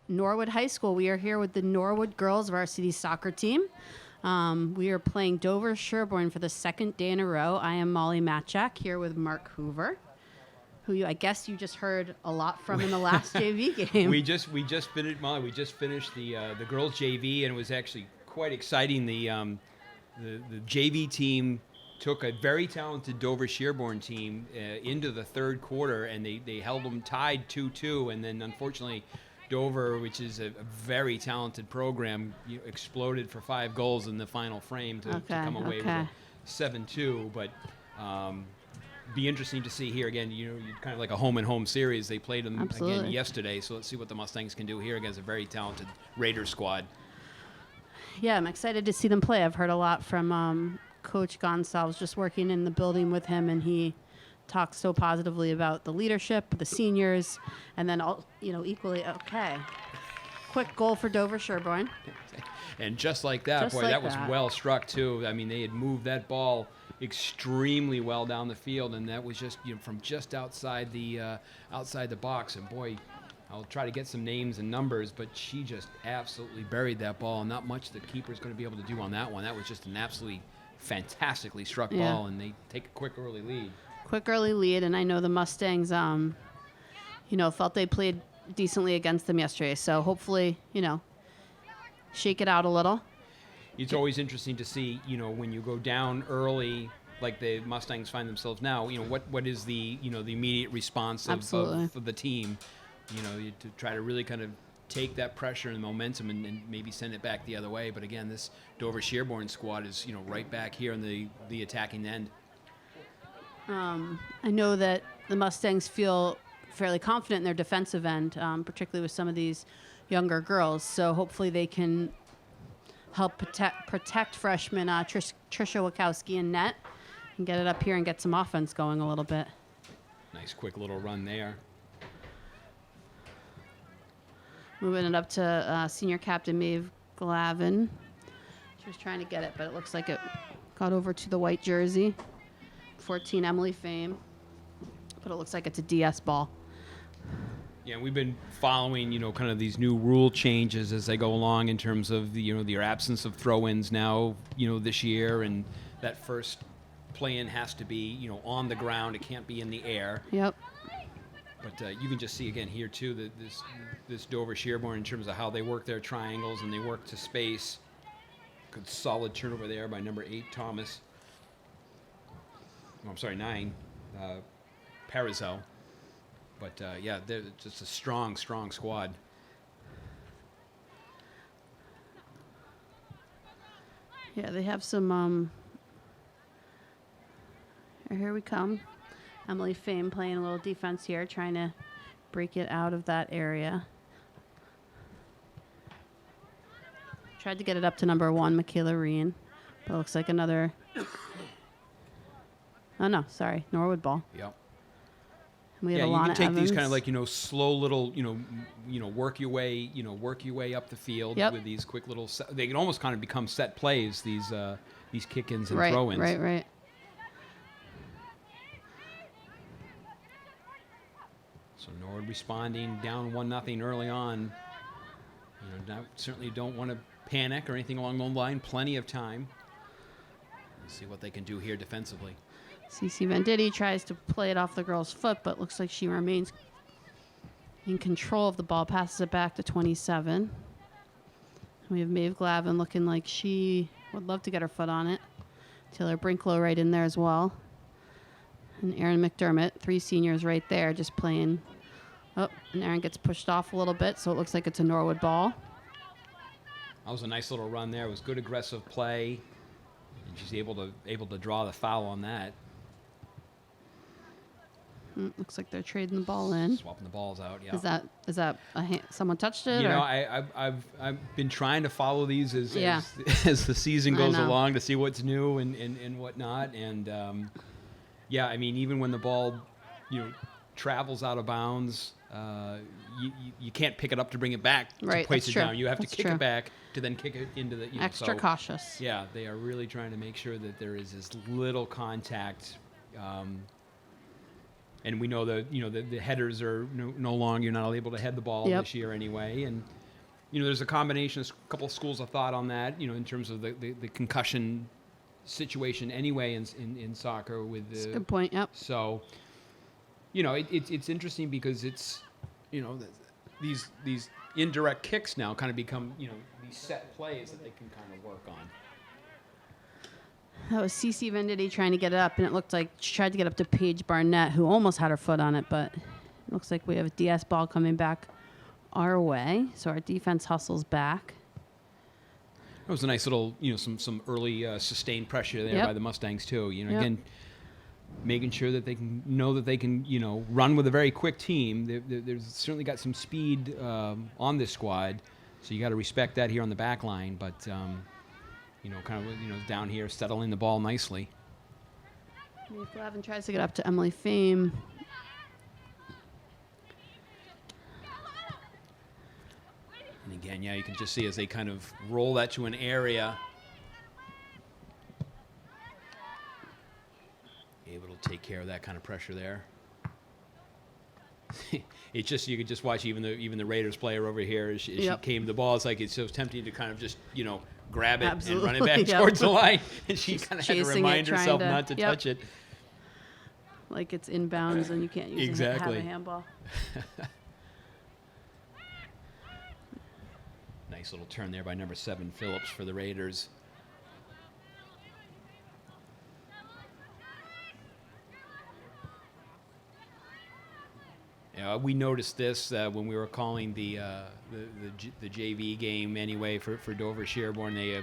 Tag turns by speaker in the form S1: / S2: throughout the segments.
S1: Norwood High School. We are here with the Norwood girls varsity soccer team. We are playing Dover Sherborn for the second day in a row. I am Molly Matchak here with Mark Hoover, who I guess you just heard a lot from in the last JV game.
S2: We just finished, Molly. We just finished the girls JV, and it was actually quite exciting. The JV team took a very talented Dover Sherborn team into the third quarter, and they held them tied 2-2, and then unfortunately Dover, which is a very talented program, exploded for 5 goals in the final frame to come away with a 7-2. But be interesting to see here again. Kind of like a home-and-home series. They played them again yesterday, so let's see what the Mustangs can do here against a very talented Raiders squad.
S1: Yeah, I'm excited to see them play. I've heard a lot from Coach Gonsalves, just working in the building with him, and he talks so positively about the leadership, the seniors, and then equally quick goal for Dover Sherborn.
S2: And just like that, that was well struck too. I mean, they had moved that ball extremely well down the field, and that was just from just outside the box. And boy, I'll try to get some names and numbers, but she just absolutely buried that ball. Not much the keeper's going to be able to do on that one. That was just an absolutely fantastically struck ball, and they take a quick early lead. And I know the Mustangs, felt they played decently against them yesterday. So hopefully, shake it out a little. It's always interesting to see, when you go down early, like the Mustangs find themselves now. What is the the immediate response of the team? To try to really kind of take that pressure and momentum and maybe send it back the other way. But again, this Dover Sherborn squad is right back here in the attacking end.
S1: I know that the Mustangs feel fairly confident in their defensive end, particularly with some of these younger girls. So hopefully they can help protect freshman Trisha Wachowski in net and get it up here and get some offense going a little bit.
S2: Nice quick little run there.
S1: Moving it up to senior captain Maeve Glavin. She was trying to get it, but it looks like it got over to the white jersey. 14 Emily Fame, but it looks like it's a DS ball.
S2: Yeah, we've been following, kind of these new rule changes as they go along in terms of the absence of throw-ins now, this year, and that first play-in has to be, on the ground. It can't be in the air.
S1: Yep.
S2: But you can just see again here too that this Dover Sherborn in terms of how they work their triangles and they work to space. Good solid turnover there by number 8 Thomas. Oh, I'm sorry, 9 Parizel. But they're just a strong squad.
S1: Yeah, they have some. Here we come. Emily Fame playing a little defense here, trying to break it out of that area. Tried to get it up to number 1, Michaela Reen, but it looks like another. Oh no, sorry, Norwood ball.
S2: Yep.
S1: And we have
S2: you
S1: Alana
S2: can take
S1: Evans.
S2: these kind of like slow little work your way up the field with these quick little. They can almost kind of become set plays. These kick-ins and throw-ins.
S1: Right.
S2: So Norwood responding down 1-0 early on. Certainly don't want to panic or anything along those lines. Plenty of time. Let's see what they can do here defensively.
S1: Cece Venditti tries to play it off the girl's foot, but looks like she remains in control of the ball. Passes it back to 27. We have Maeve Glavin looking like she would love to get her foot on it. Taylor Brinklow right in there as well. And Erin McDermott, 3 seniors right there, just playing. Oh, and Erin gets pushed off a little bit, so it looks like it's a Norwood ball.
S2: That was a nice little run there. It was good aggressive play, and she's able to draw the foul on that.
S1: Looks like they're trading the ball in.
S2: Swapping the balls out, yeah.
S1: Is that someone touched it?
S2: I've been trying to follow these as the season goes along to see what's new and whatnot. And I mean, even when the ball travels out of bounds, you can't pick it up to bring it back to place it down. You have to kick it back to then kick it into the
S1: extra cautious.
S2: Yeah, they are really trying to make sure that there is as little contact And we know the headers are no longer, you're not able to head the ball this year anyway. And there's a combination, a couple of schools of thought on that, in terms of the concussion situation anyway in soccer with the.
S1: That's a good point. Yep.
S2: So, it's interesting because it's, these indirect kicks now kind of become, these set plays that they can kind of work on.
S1: That was Cece Venditti trying to get it up, and it looked like she tried to get up to Paige Barnett, who almost had her foot on it, but it looks like we have a DS ball coming back our way, so our defense hustles back.
S2: It was a nice little, some early sustained pressure there by the Mustangs too. Again, making sure that they can know that they can, run with a very quick team. There's certainly got some speed on this squad, so you got to respect that here on the back line. But down here, settling the ball nicely.
S1: Glavin tries to get up to Emily Fame.
S2: And again, you can just see as they kind of roll that to an area, able to take care of that kind of pressure there. It's just, you could just watch even the Raiders player over here as she came to the ball. It's like it's so tempting to kind of just grab it and run it back towards the line, and she kind of had to remind herself not to touch it.
S1: Like it's inbounds and you can't use have a handball.
S2: Nice little turn there by number 7 Phillips for the Raiders. We noticed this when we were calling the JV game anyway for Dover Sherborn. They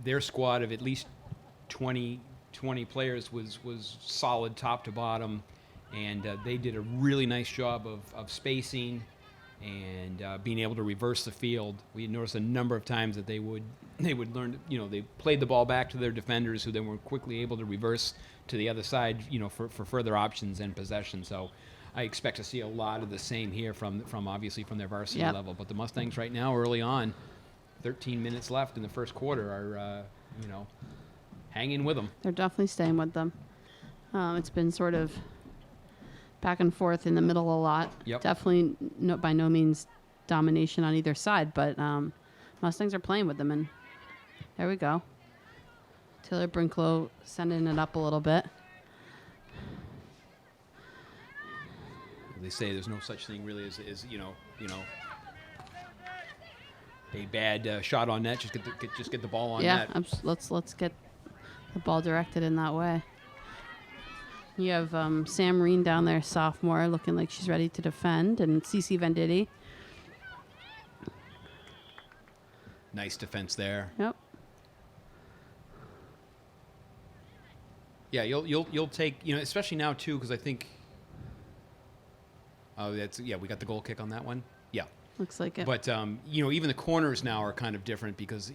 S2: their squad of at least 20 players was solid top to bottom, and they did a really nice job of spacing and being able to reverse the field. We had noticed a number of times that they would learn, they played the ball back to their defenders, who then were quickly able to reverse to the other side, for further options and possession. So I expect to see a lot of the same here from obviously from their varsity level. But the Mustangs right now, early on, 13 minutes left in the first quarter, are hanging with them.
S1: They're definitely staying with them. It's been sort of back and forth in the middle a lot.
S2: Yep.
S1: Definitely by no means domination on either side, but Mustangs are playing with them, and there we go. Taylor Brinklow sending it up a little bit.
S2: They say there's no such thing really as a bad shot on net. Just get the ball on net.
S1: Let's get the ball directed in that way. You have Sam Reen down there, sophomore, looking like she's ready to defend, and Cece Venditti.
S2: Nice defense there.
S1: Yep.
S2: Yeah, you'll take, especially now too, because I think. Oh, we got the goal kick on that one. Yeah.
S1: Looks like it.
S2: But, even the corners now are kind of different because,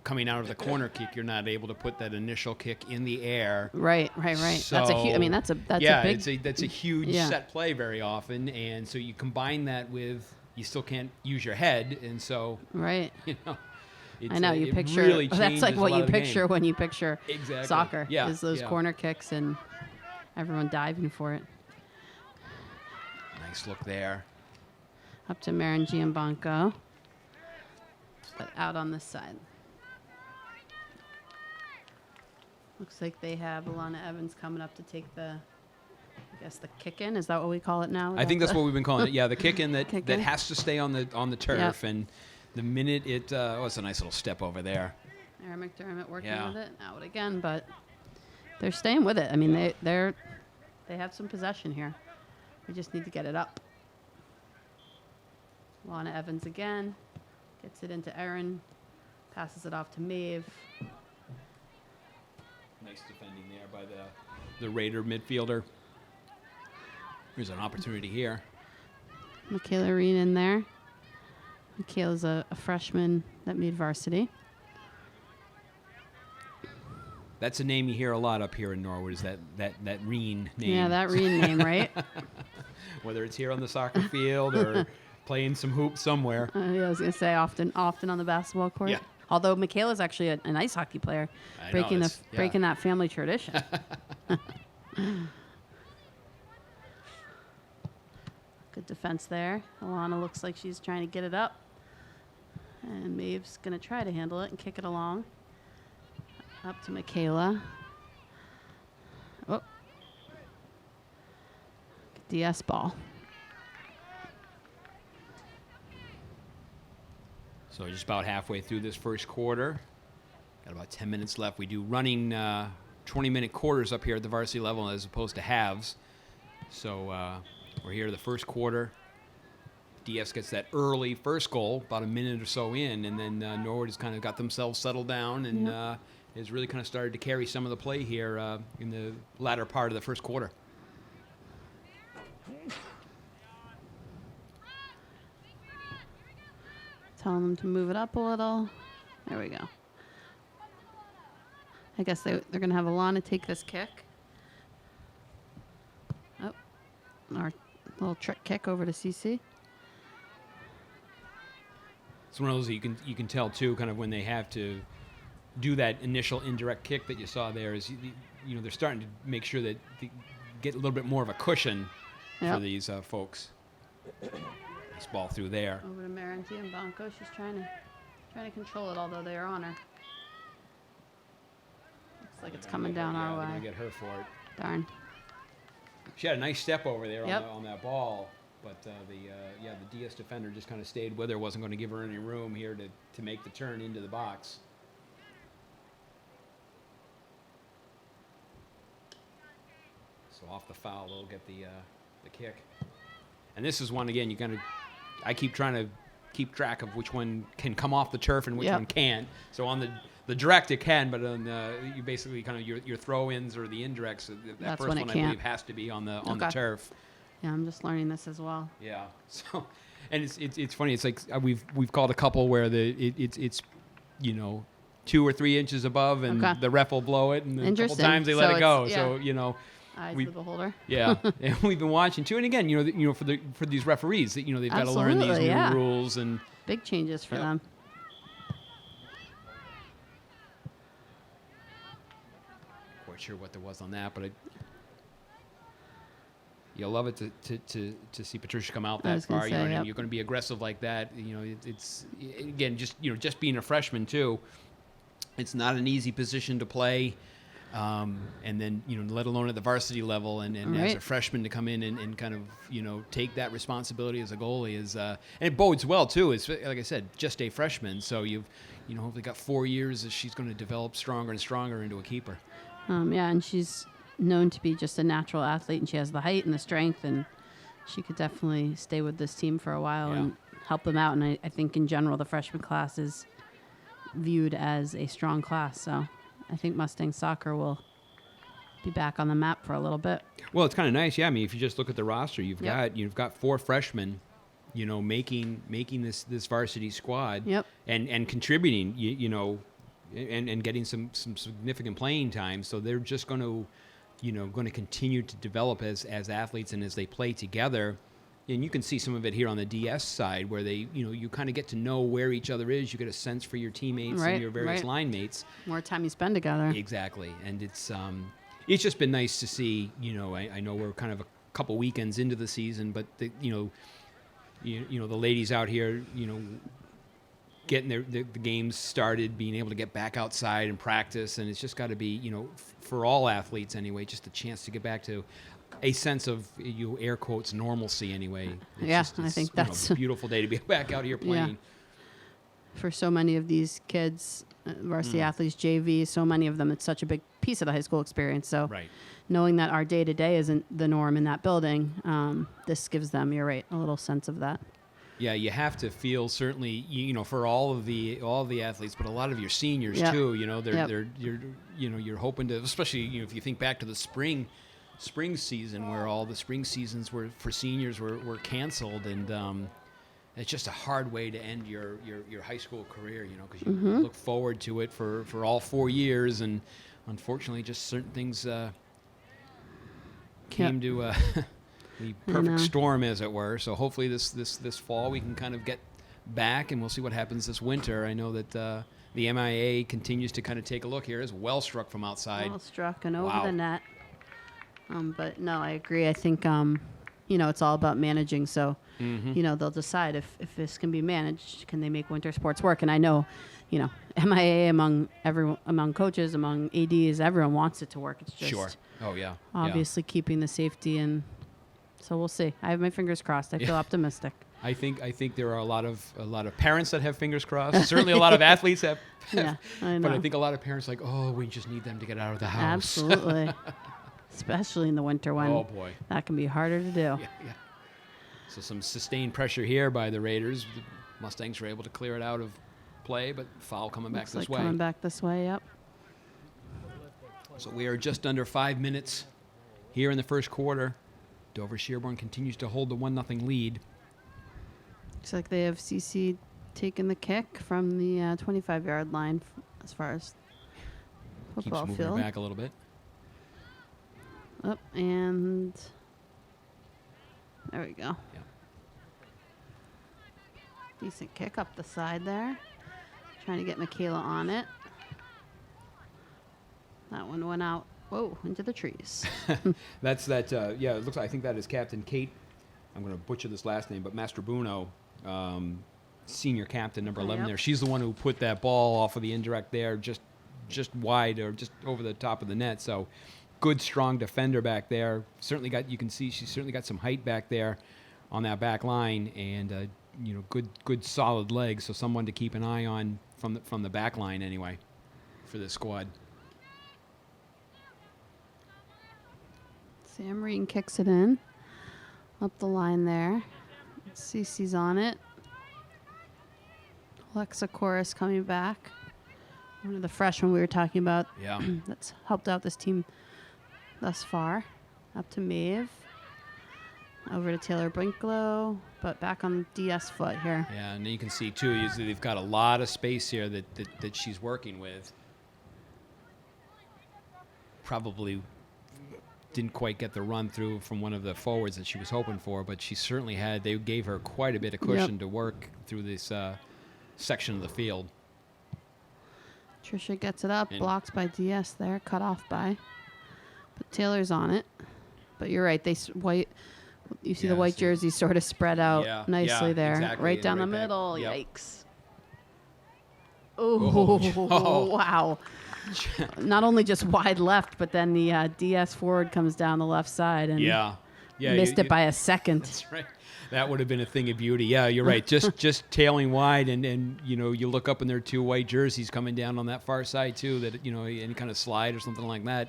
S2: coming out of the corner kick, you're not able to put that initial kick in the air.
S1: Right.
S2: So,
S1: that's a huge, that's a big.
S2: that's a huge set play very often. And so you combine that with, you still can't use your head. And so,
S1: right.
S2: I
S1: know you picture,
S2: really
S1: that's like what you picture
S2: game.
S1: When you picture soccer.
S2: Yeah.
S1: Is those corner kicks and everyone diving for it.
S2: Nice look there.
S1: Up to Marin Giambanco, but out on this side. Looks like they have Alana Evans coming up to take the kick in. Is that what we call it now?
S2: I think that's what we've been calling it. Yeah, the kick in that has to stay on the turf, and the minute it it's a nice little step over there.
S1: Erin McDermott working with it, out again, but they're staying with it. I mean, they have some possession here. We just need to get it up. Lana Evans again. Gets it into Erin. Passes it off to Maeve.
S2: Nice defending there by the Raider midfielder. There's an opportunity here.
S1: Michaela Reen in there. Michaela's a freshman that made varsity.
S2: That's a name you hear a lot up here in Norwood, is that Reen name.
S1: Yeah, that Reen name, right?
S2: Whether it's here on the soccer field or playing some hoops somewhere.
S1: I was going to say often on the basketball court.
S2: Yeah.
S1: Although Michaela's actually an ice hockey player, breaking that family tradition. Good defense there. Alana looks like she's trying to get it up. And Maeve's going to try to handle it and kick it along. Up to Michaela. Oh. DS ball.
S2: So just about halfway through this first quarter. Got about 10 minutes left. We do running 20-minute quarters up here at the varsity level as opposed to halves. So we're here to the first quarter. DS gets that early first goal, about a minute or so in, and then Norwood has kind of got themselves settled down and has really kind of started to carry some of the play here in the latter part of the first quarter.
S1: Telling them to move it up a little. There we go. I guess they're going to have Alana take this kick. Oh, our little trick kick over to CC.
S2: It's one of those that you can tell too, kind of when they have to do that initial indirect kick that you saw there. Is they're starting to make sure that they get a little bit more of a cushion for these folks. This ball through there.
S1: Over to Maranti and Banco. She's trying to control it, although they are on her. Looks like it's coming down our way.
S2: They're gonna get her for it.
S1: Darn.
S2: She had a nice step over there on that ball, but the DS defender just kind of stayed with her. Wasn't going to give her any room here to make the turn into the box. So off the foul, they'll get the kick. And this is one again. I keep trying to keep track of which one can come off the turf and which one can't. So on the direct it can, but on you basically kind of your throw-ins or the indirects. That first one I believe has to be on the turf.
S1: Yeah, I'm just learning this as well.
S2: Yeah. So, and it's funny. It's like we've called a couple where it's 2 or 3 inches above, and the ref will blow it, and a couple times they let it go. So
S1: eyes of the beholder.
S2: Yeah, and we've been watching too. And again, for these referees, that they've got to learn these new rules and
S1: big changes for them.
S2: Quite sure what there was on that, but you'll love it to see Patricia come out that far. You're going to be aggressive like that. It's again just being a freshman too. It's not an easy position to play. And then, let alone at the varsity level and as a freshman to come in and kind of, take that responsibility as a goalie is, and it bodes well too. It's like I said, just a freshman. So you've, hopefully got 4 years as she's going to develop stronger and stronger into a keeper.
S1: And she's known to be just a natural athlete, and she has the height and the strength, and she could definitely stay with this team for a while and help them out. And I think in general, the freshman class is viewed as a strong class. So I think Mustang soccer will be back on the map for a little bit.
S2: Well, it's kind of nice. Yeah, I mean, if you just look at the roster, you've got 4 freshmen, making this varsity squad, and contributing, and getting some significant playing time. So they're just going to continue to develop as athletes and as they play together. And you can see some of it here on the DS side, where they, you kind of get to know where each other is. You get a sense for your teammates and your various line mates.
S1: More time you spend together.
S2: Exactly, and it's just been nice to see. I know we're kind of a couple weekends into the season, but the ladies out here, getting the games started, being able to get back outside and practice, and it's just got to be, for all athletes anyway, just a chance to get back to a sense of, air quotes, normalcy anyway.
S1: I think that's
S2: a beautiful day to be back out here playing.
S1: Yeah. For so many of these kids, varsity athletes, JV, so many of them, it's such a big piece of the high school experience. So knowing that our day-to-day isn't the norm in that building, this gives them, you're right, a little sense of that.
S2: Yeah, you have to feel certainly, for all of the athletes, but a lot of your seniors too. You're hoping to, especially if you think back to the spring season, where all the spring seasons were for seniors were canceled, and it's just a hard way to end your high school career, because you look forward to it for all 4 years, and unfortunately just certain things came to the perfect storm, as it were. So hopefully this fall we can kind of get back, and we'll see what happens this winter. I know that the MIA continues to kind of take a look here. Is well struck from outside.
S1: Well struck and over the net. But no, I agree. I think it's all about managing. So, they'll decide if this can be managed. Can they make winter sports work? And I know, MIA among coaches, among ADs, everyone wants it to work. It's just
S2: Sure. Oh yeah.
S1: obviously keeping the safety, and so we'll see. I have my fingers crossed. I feel optimistic.
S2: I think there are a lot of parents that have fingers crossed. Certainly, a lot of athletes have.
S1: Yeah, I know.
S2: But I think a lot of parents are like, oh, we just need them to get out of the house.
S1: Absolutely. Especially in the winter when
S2: Oh boy.
S1: that can be harder to do.
S2: Yeah. So some sustained pressure here by the Raiders. The Mustangs were able to clear it out of play, but foul coming back this way.
S1: Coming back this way, yep.
S2: So we are just under 5 minutes here in the first quarter. Dover Sherborn continues to hold the 1-0 lead.
S1: Looks like they have CC taking the kick from the 25-yard line as far as football
S2: Keeps
S1: field.
S2: moving it back a little bit.
S1: Up and there we go.
S2: Yeah.
S1: Decent kick up the side there. Trying to get Michaela on it. That one went out. Whoa, into the trees.
S2: That's that. Yeah, it looks. I think that is Captain Kate. I'm going to butcher this last name, but Mastrobuono, senior captain, number 11
S1: Yep.
S2: there. She's the one who put that ball off of the indirect there, just wide or just over the top of the net. So, good, strong defender back there. Certainly got. You can see she's certainly got some height back there on that back line, and good, solid legs. So, someone to keep an eye on from the back line anyway, for this squad.
S1: Sam Reen kicks it in. Up the line there. Cece's on it. Alexa Chorus coming back. One of the freshmen we were talking about.
S2: Yeah.
S1: That's helped out this team thus far. Up to Maeve. Over to Taylor Brinklow. But back on DS foot here.
S2: Yeah, and you can see, too, they've got a lot of space here that she's working with. Probably didn't quite get the run through from one of the forwards that she was hoping for, but she certainly had. They gave her quite a bit of cushion to work through this section of the field.
S1: Trisha gets it up, blocked by DS there, cut off by. But Taylor's on it. But you're right, you see the white jersey sort of spread out nicely there.
S2: Exactly.
S1: Right down
S2: right
S1: the
S2: back.
S1: middle.
S2: Yep.
S1: Yikes. Oh, wow. Not only just wide left, but then the DS forward comes down the left side and missed it by a second.
S2: That's right. That would have been a thing of beauty. Yeah, you're right. Just tailing wide, and you look up and there are two white jerseys coming down on that far side too. That any kind of slide or something like that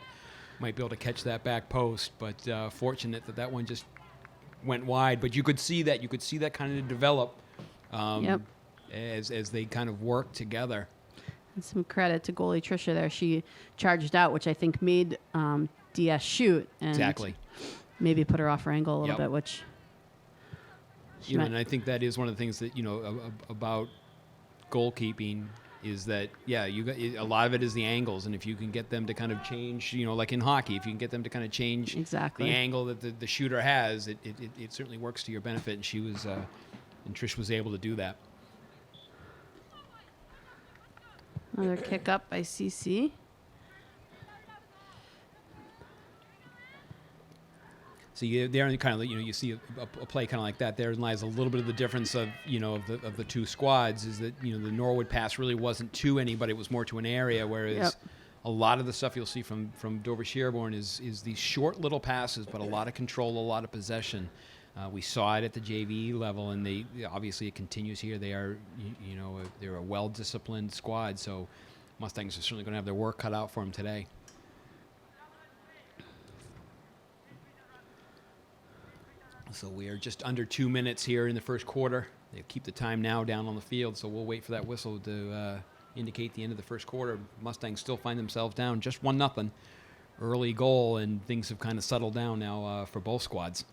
S2: might be able to catch that back post. But fortunate that one just went wide. But you could see that. You could see that kind of develop as they kind of work together.
S1: And some credit to goalie Trisha there. She charged out, which I think made DS shoot and maybe put her off her angle a little bit, which.
S2: And I think that is one of the things that about goalkeeping is that you got a lot of it is the angles, and if you can get them to kind of change, like in hockey, if you can get them to kind of change the angle that the shooter has, it certainly works to your benefit. And she was, and Trish was able to do that.
S1: Another kick up by CC.
S2: So there, kind of, you see a play kind of like that. There lies a little bit of the difference of the two squads is that the Norwood pass really wasn't to anybody; it was more to an area. Whereas a lot of the stuff you'll see from Dover Sherborn is these short little passes, but a lot of control, a lot of possession. We saw it at the JV level, and obviously it continues here. They are they're a well-disciplined squad, so Mustangs are certainly going to have their work cut out for them today. So we are just under 2 minutes here in the first quarter. They keep the time now down on the field, so we'll wait for that whistle to indicate the end of the first quarter. Mustangs still find themselves down just 1-0. Early goal, and things have kind of settled down now for both squads.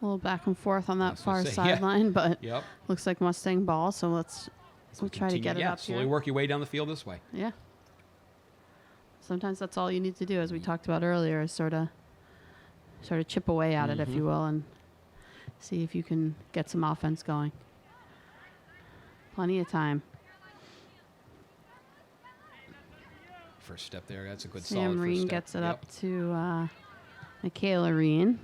S1: A little back and forth on that far sideline, but looks like Mustang ball, so we'll try to get it up
S2: slowly
S1: here.
S2: Work your way down the field this way.
S1: Yeah. Sometimes that's all you need to do, as we talked about earlier, is sort of chip away at it, if you will, and see if you can get some offense going. Plenty of time.
S2: first step there. That's a good
S1: Sam
S2: solid
S1: Reen
S2: first step.
S1: gets it up to Michaela Reen.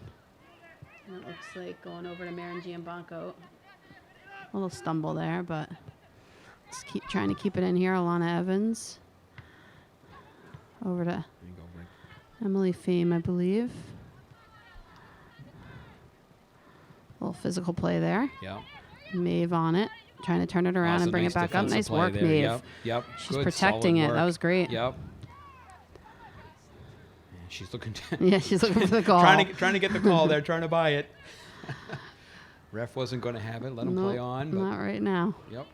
S1: And it looks like going over to Marin Giambanco. A little stumble there, but just keep trying to keep it in here. Alana Evans. Over to
S2: There you go, Rick.
S1: Emily Fame, I believe. A little physical play there.
S2: Yeah.
S1: Maeve on it. Trying to turn it around and bring it back up. Nice work,
S2: there.
S1: Maeve.
S2: Yep.
S1: She's
S2: Good,
S1: protecting
S2: solid
S1: it.
S2: work.
S1: That was great.
S2: Yep. She's looking.
S1: Yeah, she's looking for the call.
S2: trying to get the call there. Trying to buy it. Ref wasn't going to have it. Let him play on. But
S1: Not right now.
S2: Yep.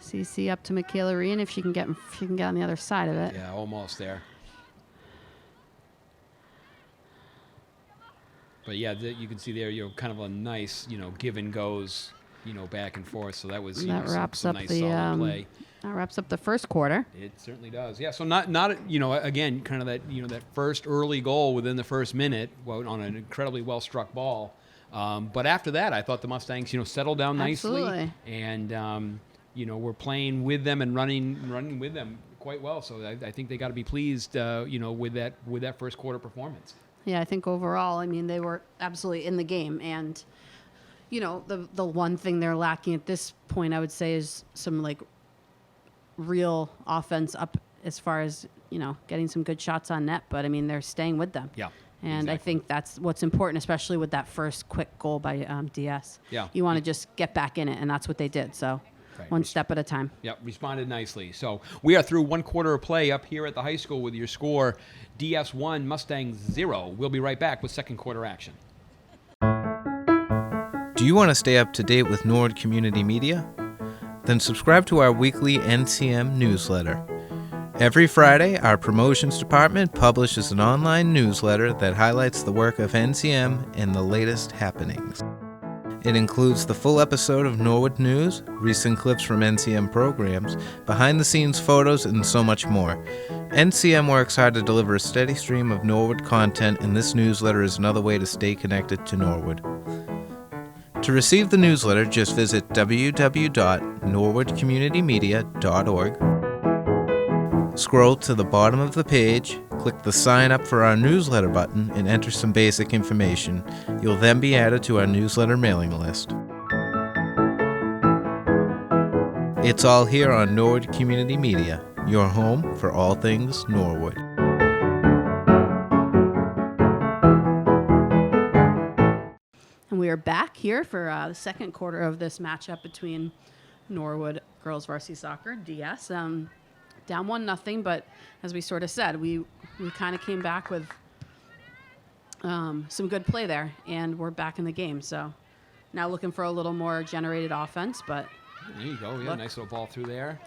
S1: CC up to Michaela Reen if she can get on the other side of it.
S2: Yeah, almost there. But yeah, you can see there, kind of a nice, give and goes, back and forth. So that was
S1: wraps
S2: some
S1: up
S2: nice
S1: the
S2: solid play.
S1: That wraps up the first quarter.
S2: It certainly does. Yeah. So not again, kind of that that first early goal within the first minute on an incredibly well struck ball. But after that, I thought the Mustangs settled down nicely.
S1: Absolutely.
S2: And we're playing with them and running with them quite well. So I think they got to be pleased with that first quarter performance.
S1: Yeah, I think overall, they were absolutely in the game. And, the one thing they're lacking at this point, I would say, is some, real offense up as far as, getting some good shots on net. But, they're staying with them.
S2: Yeah.
S1: And
S2: exactly.
S1: I think that's what's important, especially with that first quick goal by DS.
S2: Yeah.
S1: You want to just get back in it, and that's what they did. So
S2: Right.
S1: one step at a time.
S2: Yep, responded nicely. So we are through one quarter of play up here at the high school with your score, DS 1, Mustangs 0. We'll be right back with second quarter action.
S3: Do you want to stay up to date with Norwood Community Media? Then subscribe to our weekly NCM newsletter. Every Friday, our promotions department publishes an online newsletter that highlights the work of NCM and the latest happenings. It includes the full episode of Norwood News, recent clips from NCM programs, behind-the-scenes photos, and so much more. NCM works hard to deliver a steady stream of Norwood content, and this newsletter is another way to stay connected to Norwood. To receive the newsletter, just visit www.norwoodcommunitymedia.org. Scroll to the bottom of the page, click the Sign Up for Our Newsletter button, and enter some basic information. You'll then be added to our newsletter mailing list. It's all here on Norwood Community Media, your home for all things Norwood.
S1: And we are back here for the second quarter of this matchup between Norwood Girls Varsity Soccer, DS. Down 1-0, but as we sort of said, we kind of came back with some good play there, and we're back in the game. So now looking for a little more generated offense, but
S2: There you go. Yeah, nice little ball through there.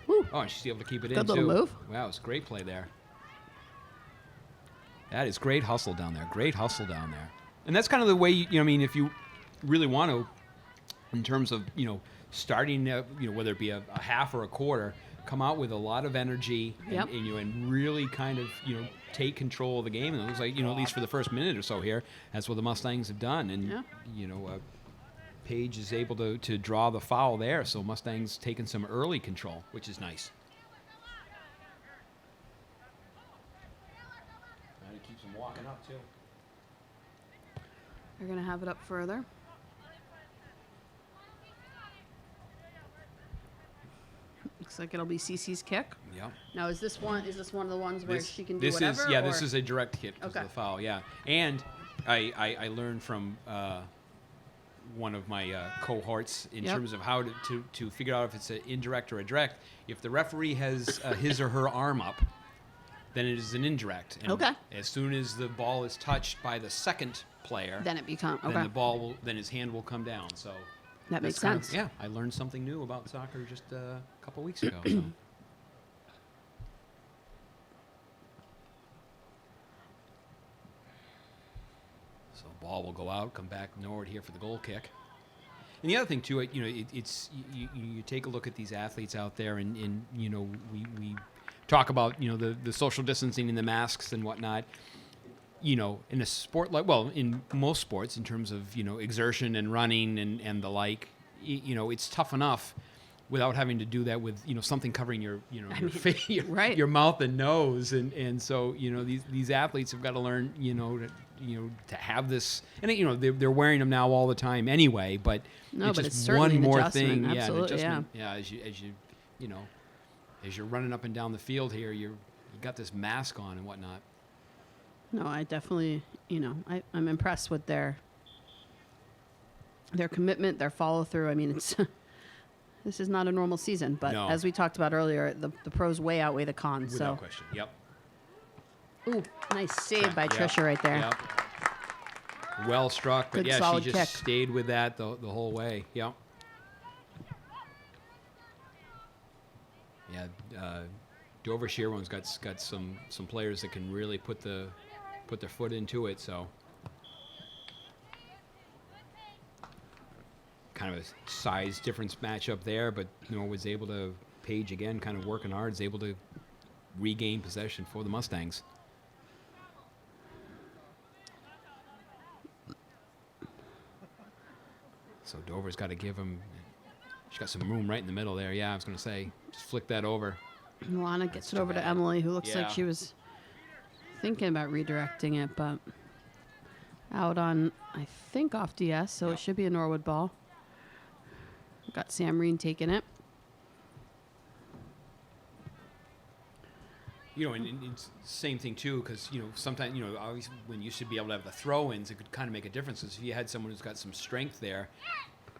S1: woo,
S2: Oh, and she's able to keep it in,
S1: good
S2: too.
S1: little move.
S2: Wow, it's a great play there. That is great hustle down there. Great hustle down there. And that's kind of the way, if you really want to, in terms of, starting, whether it be a half or a quarter, come out with a lot of energy
S1: Yep.
S2: and really kind of, take control of the game. And it looks like, at least for the first minute or so here, that's what the Mustangs have done. And, Paige is able to draw the foul there. So Mustangs taking some early control, which is nice. And he keeps them walking up, too.
S1: They're going to have it up further. Looks like it'll be Cece's kick.
S2: Yeah.
S1: Now, is this one of the ones where she can do
S2: this
S1: whatever?
S2: is this is a direct hit because
S1: Okay.
S2: of the foul. Yeah, and I learned from one of my cohorts in
S1: Yep.
S2: terms of how to figure out if it's an indirect or a direct. If the referee has his or her arm up, then it is an indirect. And
S1: Okay.
S2: As soon as the ball is touched by the second player,
S1: Then it becomes
S2: then
S1: okay.
S2: the ball then his hand will come down. So
S1: That makes
S2: that's kind of-
S1: sense.
S2: yeah, I learned something new about soccer just a couple weeks ago. So. So the ball will go out, come back Norwood here for the goal kick. And the other thing too, it's you take a look at these athletes out there, and we talk about the social distancing and the masks and whatnot. In a sport in most sports, in terms of exertion and running and the like, it's tough enough without having to do that with something covering your your face,
S1: right.
S2: your mouth and nose, and so these athletes have got to learn to have this, and they're wearing them now all the time anyway, but
S1: no,
S2: it's
S1: but
S2: just
S1: it's certainly
S2: one
S1: an
S2: more
S1: adjustment.
S2: thing,
S1: Absolutely,
S2: an adjustment, as you're running up and down the field here, you got this mask on and whatnot.
S1: No, I definitely, I'm impressed with their commitment, their follow through. I mean, this is not a normal season, but
S2: No.
S1: as we talked about earlier, the pros way outweigh the cons.
S2: Without question. Yep.
S1: Ooh, nice save by Tricia right there.
S2: Yep. Well struck, but
S1: Good,
S2: she
S1: solid
S2: just
S1: kick.
S2: stayed with that the whole way. Yep. Yeah. Dover Sherborn's got some players that can really put their foot into it. So kind of a size difference matchup there, but was able to, Paige again, kind of working hard, is able to regain possession for the Mustangs. So Dover's got to give him. She's got some room right in the middle there. Yeah, I was going to say, just flick that over.
S1: Milana gets it over to Emily, who looks
S2: Yeah.
S1: like she was thinking about redirecting it, but out on, I think, off DS, so it should be a Norwood ball. Got Sam Reen taking it.
S2: And it's the same thing too, because sometimes always when you should be able to have the throw-ins, it could kind of make a difference. If you had someone who's got some strength there,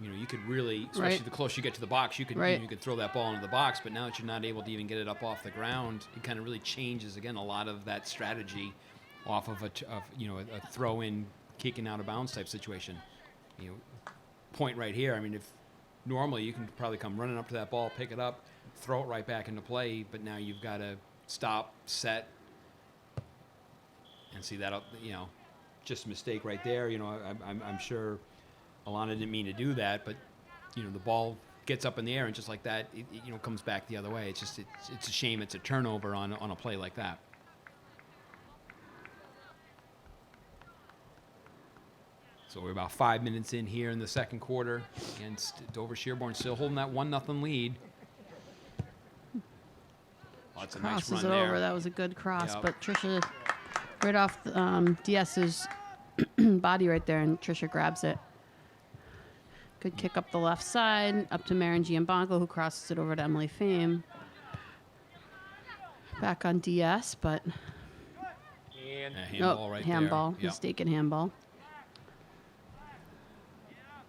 S2: you could really, especially
S1: Right.
S2: the closer you get to the box, you could
S1: Right.
S2: you could throw that ball into the box. But now that you're not able to even get it up off the ground, it kind of really changes again a lot of that strategy off of a throw-in, kicking out of bounds type situation. Point right here. I mean, if normally you can probably come running up to that ball, pick it up, throw it right back into play, but now you've got to stop, set, and see that, just a mistake right there. I'm sure Alana didn't mean to do that, but, the ball gets up in the air, and just like that, it comes back the other way. It's just, it's a shame it's a turnover on a play like that. So we're about 5 minutes in here in the second quarter, and Dover Sherborn still holding that 1-0 lead. Oh, that's a nice
S1: Crosses
S2: run
S1: it
S2: there.
S1: over. That was a good cross,
S2: Yep.
S1: but Tricia, right off DS's body right there, and Tricia grabs it. Good kick up the left side, up to Marin Giambongo, who crosses it over to Emily Fame. Back on DS, but
S2: And handball right
S1: handball,
S2: there. Yep.
S1: mistaken handball.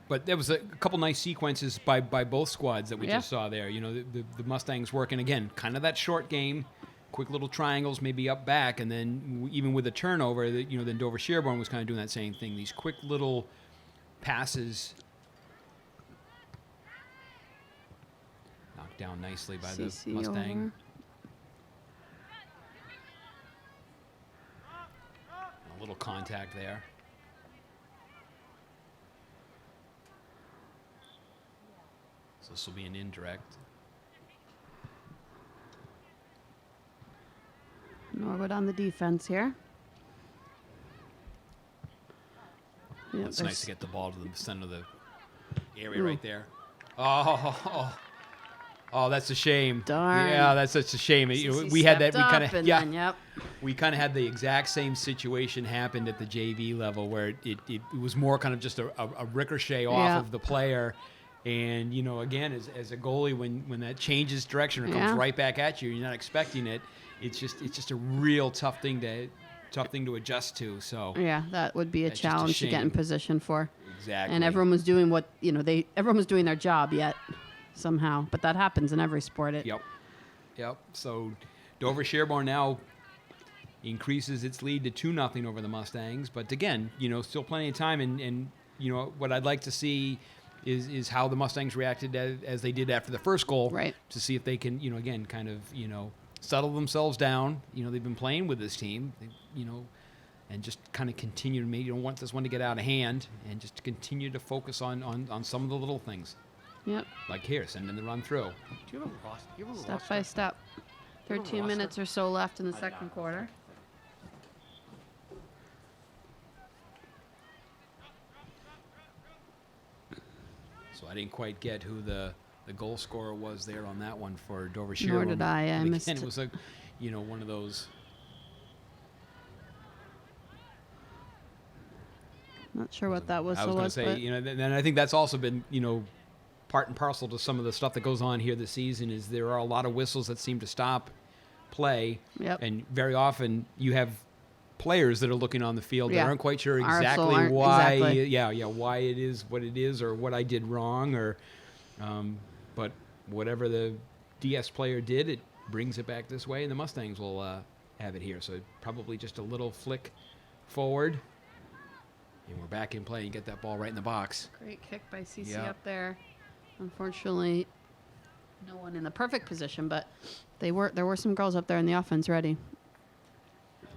S2: But there was a couple nice sequences by both squads that we
S1: Yeah.
S2: just saw there. The Mustangs working, again, kind of that short game, quick little triangles, maybe up back, and then even with a turnover, then Dover Sherborn was kind of doing that same thing. These quick little passes. Knocked down nicely by the
S1: CC
S2: Mustang.
S1: over.
S2: A little contact there. So this will be an indirect.
S1: Norwood on the defense here. Yep,
S2: It's nice
S1: there's-
S2: to get the ball to the center of the area
S1: Ooh.
S2: right there. Oh, that's a shame.
S1: Darn.
S2: Yeah, that's such a shame.
S1: CC
S2: We had that.
S1: stepped
S2: We kind
S1: up
S2: of
S1: and
S2: yeah.
S1: then, yep.
S2: We kind of had the exact same situation happened at the JV level where it was more kind of just a ricochet off
S1: Yeah.
S2: of the player. And, again, as a goalie, when that changes direction or comes
S1: Yeah.
S2: right back at you, you're not expecting it. It's just a real tough thing to adjust to. So
S1: Yeah, that would be a
S2: That's just a
S1: challenge to get in
S2: shame.
S1: position for.
S2: exactly.
S1: And everyone was doing what, everyone was doing their job yet somehow. But that happens in every sport.
S2: Yep. So Dover Sherborn now increases its lead to 2-0 over the Mustangs. But again, still plenty of time. And what I'd like to see is how the Mustangs reacted as they did after the first goal.
S1: Right.
S2: To see if they can, again, kind of, settle themselves down. They've been playing with this team, and just kind of continue to maybe you don't want this one to get out of hand, and just to continue to focus on some of the little things.
S1: Yep.
S2: Like here, sending the run through.
S4: Do you have a roster?
S1: Step by step. 13 minutes or so left in the second quarter.
S2: So I didn't quite get who the the goal scorer was there on that one for Dover
S1: Nor
S2: Sherborn.
S1: did I. I missed
S2: It was one of those.
S1: Not sure what that whistle
S2: I was going to say, and I think that's also been, part and parcel to some of the stuff that goes on here this season is there are a lot of whistles that seem to stop play.
S1: Yep.
S2: And very often you have players that are looking on the field that aren't quite sure
S1: why
S2: why it is what it is or what I did wrong but whatever the DS player did, it brings it back this way, and the Mustangs will have it here. So probably just a little flick forward, and we're back in play and get that ball right in the box.
S1: Great kick by CC up there. Unfortunately, no one in the perfect position, but there were some girls up there in the offense ready.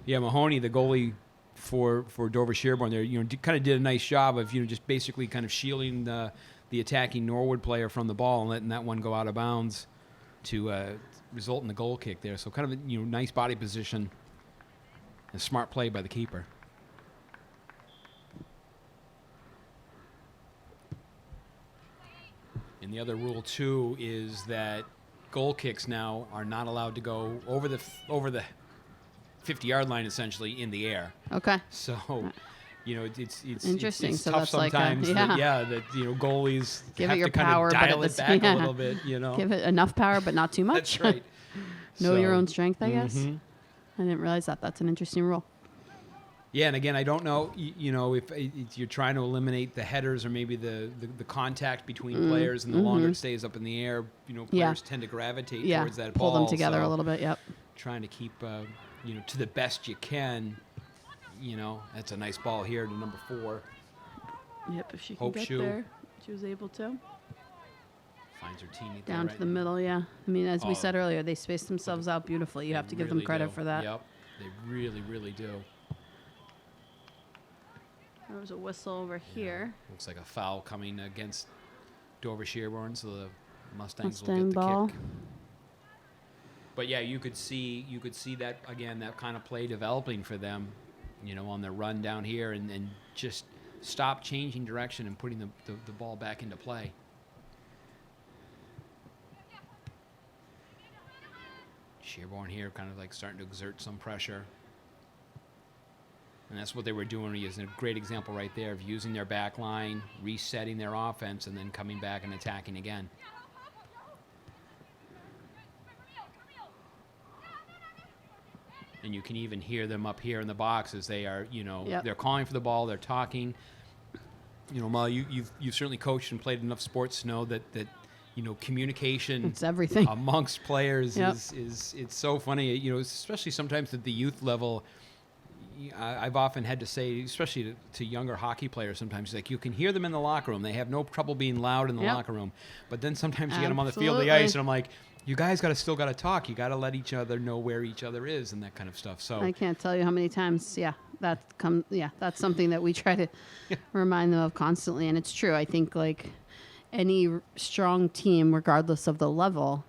S2: Yeah, Mahoney, the goalie for Dover Sherborn there, kind of did a nice job of, just basically kind of shielding the attacking Norwood player from the ball and letting that one go out of bounds to result in the goal kick there. So kind of a nice body position, a smart play by the keeper. And the other rule too is that goal kicks now are not allowed to go over the 50-yard line essentially in the air.
S1: Okay.
S2: So, it's
S1: interesting.
S2: It's
S1: so
S2: tough
S1: that's
S2: sometimes.
S1: like
S2: that goalies
S1: give
S2: have
S1: it your
S2: to kind
S1: power,
S2: of dial
S1: but
S2: it back a little bit.
S1: Give it enough power, but not too much.
S2: That's right.
S1: Know your own strength, I guess.
S2: Mhm.
S1: I didn't realize that. That's an interesting rule.
S2: Yeah, and again, I don't know, if you're trying to eliminate the headers or maybe the contact between players, and the longer it stays up in the air, players tend to gravitate towards that ball.
S1: Pull them together
S2: so
S1: a little bit. Yep.
S2: Trying to keep, to the best you can. That's a nice ball here to number 4.
S1: Yep. If she can
S2: Hope
S1: get
S2: Shoe.
S1: there, she was able to.
S2: Finds her teammate
S1: Down
S2: there
S1: to the middle, yeah. I mean, as we
S2: Oh.
S1: said earlier, they spaced themselves out beautifully. You have to give them
S2: really
S1: credit
S2: do.
S1: for that.
S2: Yep, they really, really do.
S1: There was a whistle over here.
S2: Looks like a foul coming against Dover Sherborn, so the Mustangs will
S1: Mustang
S2: get the
S1: ball.
S2: kick. But yeah, you could see that again, that kind of play developing for them, on the run down here, and just stop changing direction and putting the ball back into play. Sherborn here kind of like starting to exert some pressure. And that's what they were doing. He is a great example right there of using their back line, resetting their offense, and then coming back and attacking again. And you can even hear them up here in the box as they are, they're calling for the ball, they're talking. Molly, you've certainly coached and played enough sports to know that communication
S1: It's everything.
S2: amongst players
S1: Yep.
S2: is it's so funny, especially sometimes at the youth level. I've often had to say, especially to younger hockey players, sometimes like you can hear them in the locker room. They have no trouble being loud in the
S1: Yep.
S2: locker room, but then sometimes you get them on the field of the ice, and I'm like, you guys still got to talk. You got to let each other know where each other is and that kind of stuff. So
S1: I can't tell you how many times, that's something that we try to remind them of constantly. And it's true. I think like any strong team, regardless of the level,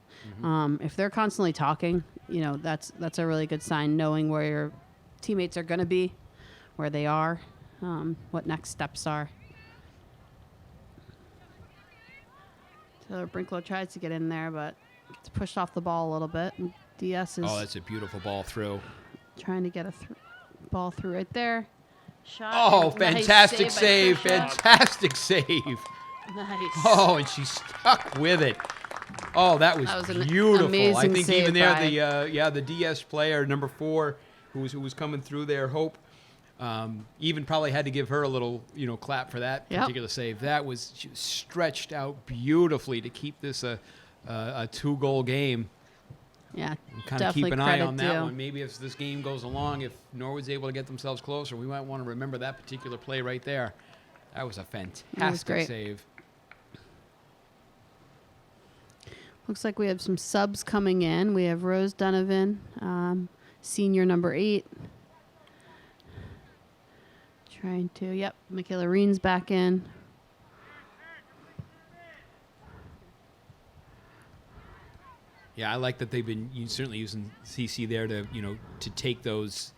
S1: if they're constantly talking, that's a really good sign, knowing where your teammates are going to be, where they are, what next steps are. So Brinklow tries to get in there, but gets pushed off the ball a little bit. And DS is
S2: that's a beautiful ball through.
S1: trying to get a ball through right there. Shot.
S2: Oh,
S1: Nice
S2: fantastic
S1: by
S2: save.
S1: Trisha.
S2: Fantastic save.
S1: Nice.
S2: Oh, and she stuck with it. Oh, that was
S1: an
S2: beautiful. I
S1: amazing
S2: think
S1: save
S2: even there,
S1: by-
S2: the DS player, number 4, who was coming through there, Hope, even probably had to give her a little, clap for that particular save. She was stretched out beautifully to keep this a 2-goal game.
S1: Yeah,
S2: Kind of keep an eye
S1: credit
S2: on that
S1: due.
S2: one. Maybe as this game goes along, if Norwood's able to get themselves closer, we might want to remember that particular play right there. That was a fantastic
S1: great.
S2: save.
S1: Looks like we have some subs coming in. We have Rose Donovan, senior number 8. Michaela Reen's back in.
S2: Yeah, I like that they've been certainly using CC there to take those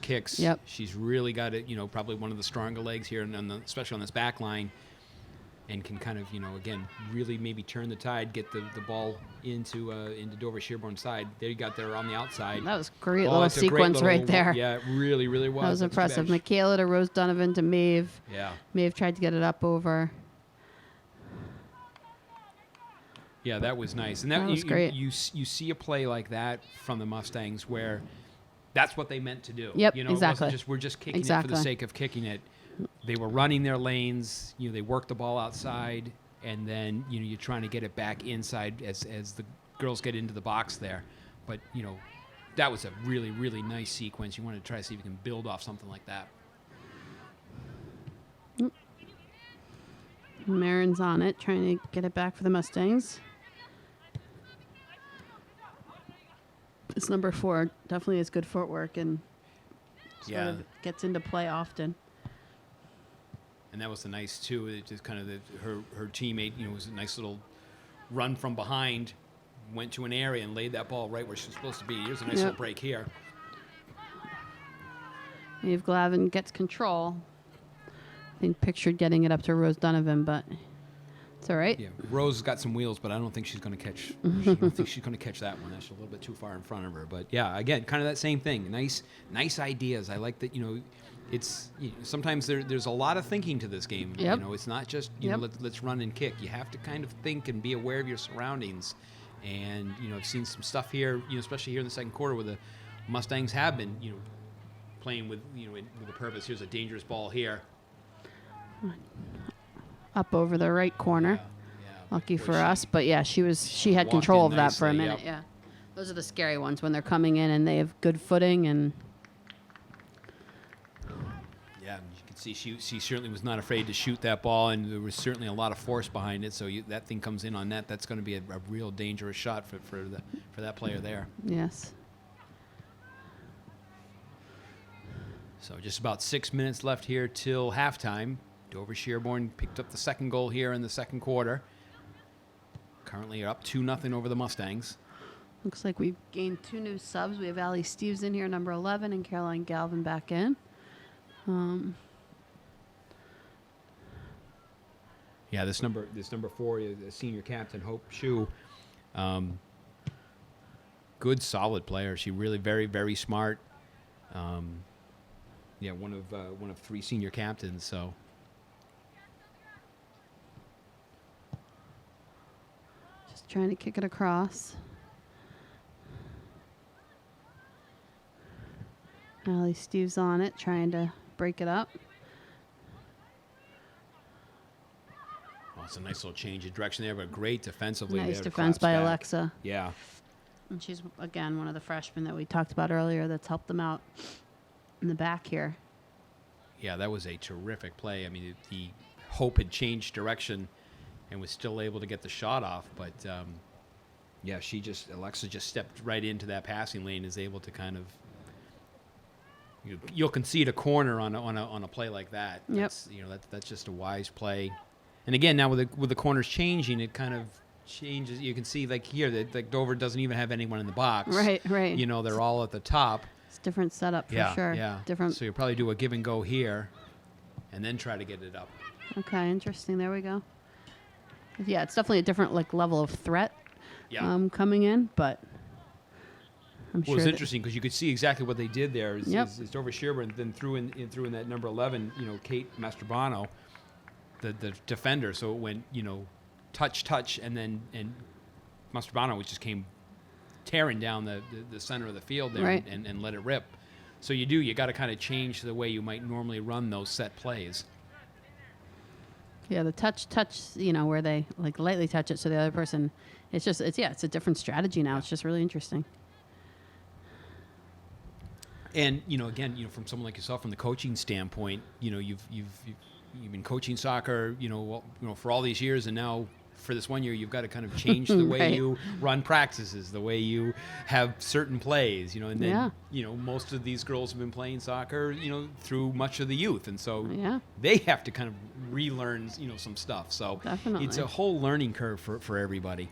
S2: kicks.
S1: Yep.
S2: She's really got it. Probably one of the stronger legs here, and especially on this back line. and can kind of, again, really maybe turn the tide, get the ball into Dover Sherborn side. There you got there on the outside.
S1: That was a great little sequence right there.
S2: Yeah, it really, really was.
S1: That was impressive. Michaela to Rose Donovan to Maeve.
S2: Yeah.
S1: Maeve tried to get it up over.
S2: Yeah, that was nice. And
S1: that was great.
S2: You see a play like that from the Mustangs where that's what they meant to do.
S1: Yep,
S2: It
S1: exactly.
S2: wasn't just we're just kicking it for the sake of kicking it. They were running their lanes. They worked the ball outside, and then you're trying to get it back inside as the girls get into the box there. But that was a really, really nice sequence. You want to try to see if you can build off something like that.
S1: Marin's on it, trying to get it back for the Mustangs. It's number 4. Definitely has good footwork and sort of gets into play often.
S2: And that was the nice too. It just kind of her teammate, was a nice little run from behind, went to an area and laid that ball right where she's supposed to be. Here's a nice little break here.
S1: Maeve Glavin gets control. I think pictured getting it up to Rose Donovan, but it's all right.
S2: Yeah, Rose has got some wheels, but I don't think she's going to catch. I don't think she's going to catch that one. That's a little bit too far in front of her. But yeah, again, kind of that same thing. Nice ideas. I like that. It's sometimes there's a lot of thinking to this game.
S1: Yep.
S2: It's not just let's run and kick. You have to kind of think and be aware of your surroundings. And I've seen some stuff here, especially here in the second quarter, where the Mustangs have been playing with with a purpose. Here's a dangerous ball here.
S1: Up over the right corner.
S2: Yeah.
S1: Lucky for us, but yeah, she had control of that for a minute.
S2: Yep.
S1: Yeah, those are the scary ones when they're coming in and they have good footing and.
S2: Yeah, you can see she certainly was not afraid to shoot that ball, and there was certainly a lot of force behind it. So that thing comes in on net, that's going to be a real dangerous shot for that player there.
S1: Yes.
S2: So just about 6 minutes left here till halftime. Dover Sherborn picked up the second goal here in the second quarter. Currently up 2-0 over the Mustangs.
S1: Looks like we've gained 2 new subs. We have Allie Steves in here, number 11, and Caroline Galvin back in.
S2: Yeah, this number 4, the senior captain Hope Shue. Good, solid player. She really very, very smart. Yeah, one of 3 senior captains. So.
S1: Just trying to kick it across. Allie Steve's on it, trying to break it up.
S2: Oh, it's a nice little change of direction there, but great defensively.
S1: Nice
S2: there
S1: defense by
S2: back.
S1: Alexa.
S2: Yeah.
S1: And she's, again, one of the freshmen that we talked about earlier that's helped them out in the back here.
S2: Yeah, that was a terrific play. I mean, the Hope had changed direction and was still able to get the shot off, but yeah, Alexa just stepped right into that passing lane, is able to kind of. You'll concede a corner on a play like that.
S1: Yep.
S2: That's just a wise play. And again, now with the corners changing, it kind of changes. You can see like here that Dover doesn't even have anyone in the box.
S1: Right.
S2: They're all at the top.
S1: It's different setup for sure.
S2: Yeah.
S1: Different.
S2: So you'll probably do a give and go here, and then try to get it up.
S1: Okay, interesting. There we go. Yeah, it's definitely a different level of threat.
S2: Yeah.
S1: Coming in, but.
S2: Well, it's interesting because you could see exactly what they did there. Is Dover Sherborn then threw in that number 11, Kate Mastrobano, the defender. So it went, touch, and Mastrobano just came tearing down the center of the field there,
S1: right.
S2: and let it rip. So you got to kind of change the way you might normally run those set plays.
S1: Yeah, the touch, where they lightly touch it, so the other person, it's a different strategy now. It's just really interesting.
S2: And again, from someone like yourself, from the coaching standpoint, you've been coaching soccer, for all these years, and now for this one year, you've got to kind of change the way
S1: right.
S2: you run practices, the way you have certain plays, and then most of these girls have been playing soccer, through much of the youth, and so they have to kind of relearn, some stuff. So
S1: definitely.
S2: It's a whole learning curve for everybody.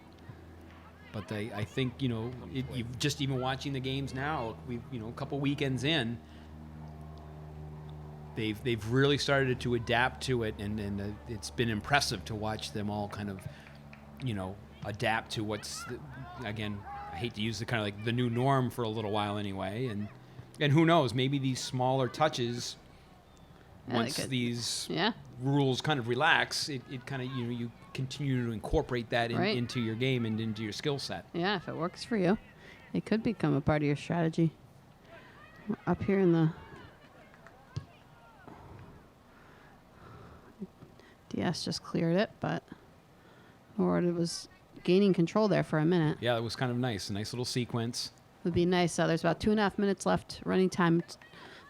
S2: But I think, you've just even watching the games now, a couple weekends in, they've really started to adapt to it, and it's been impressive to watch them all kind of, adapt to what's again. I hate to use the kind of like the new norm for a little while anyway, and who knows, maybe these smaller touches, once these rules kind of relax, it kind of you continue to incorporate that into your game and into your skill set.
S1: Yeah, if it works for you, it could become a part of your strategy. We're up here in the DS just cleared it, but Nord was gaining control there for a minute.
S2: Yeah, it was kind of nice. A nice little sequence.
S1: It would be nice. There's about 2.5 minutes left running time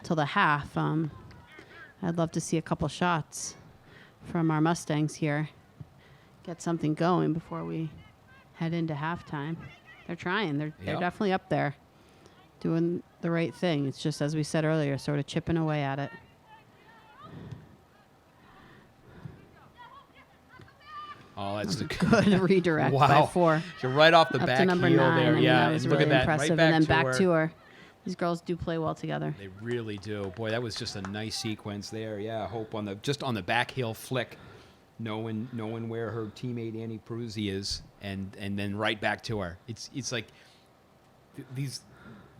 S1: till the half. I'd love to see a couple shots from our Mustangs here. Get something going before we head into halftime. They're trying. They're definitely up there doing the right thing. It's just, as we said earlier, sort of chipping away at it.
S2: Oh, that's the
S1: good redirect by 4.
S2: You're right off the
S1: up
S2: back
S1: to number
S2: heel
S1: 9.
S2: there.
S1: That was
S2: and
S1: really
S2: look at
S1: impressive.
S2: That. Right
S1: And then
S2: back to
S1: her. These girls do play well together.
S2: They really do. Boy, that was just a nice sequence there. Yeah, Hope on the back heel flick, knowing where her teammate Annie Peruzzi is, and then right back to her. It's like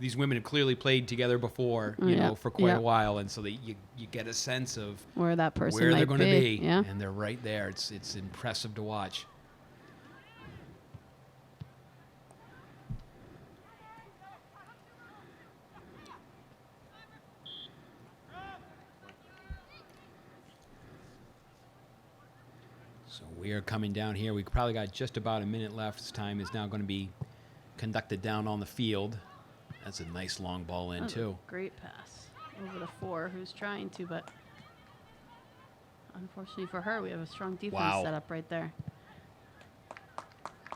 S2: these women have clearly played together before, for quite a while, and so you get a sense of
S1: where that person
S2: where they're going to be,
S1: yeah.
S2: And they're right there. It's impressive to watch. So we are coming down here. We probably got just about a minute left. This time is now going to be conducted down on the field. That's a nice long ball in, too.
S1: Great pass over to 4, who's trying to, but unfortunately for her, we have a strong defense set up right there.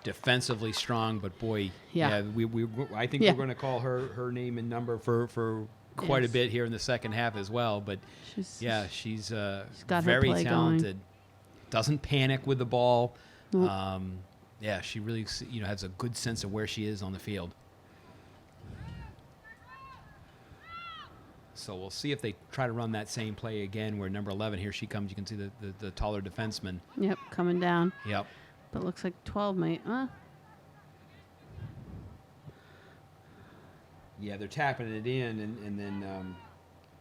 S2: Defensively strong, but boy, I think we're going to call her name and number for quite a bit here in the second half as well. But she's
S1: got
S2: very
S1: her
S2: talented.
S1: Going.
S2: Doesn't panic with the ball.
S1: Nope.
S2: She really has a good sense of where she is on the field. So we'll see if they try to run that same play again where number 11, here she comes. You can see the taller defenseman.
S1: Yep, coming down.
S2: Yep.
S1: But looks like 12 might.
S2: Yeah, they're tapping it in, and then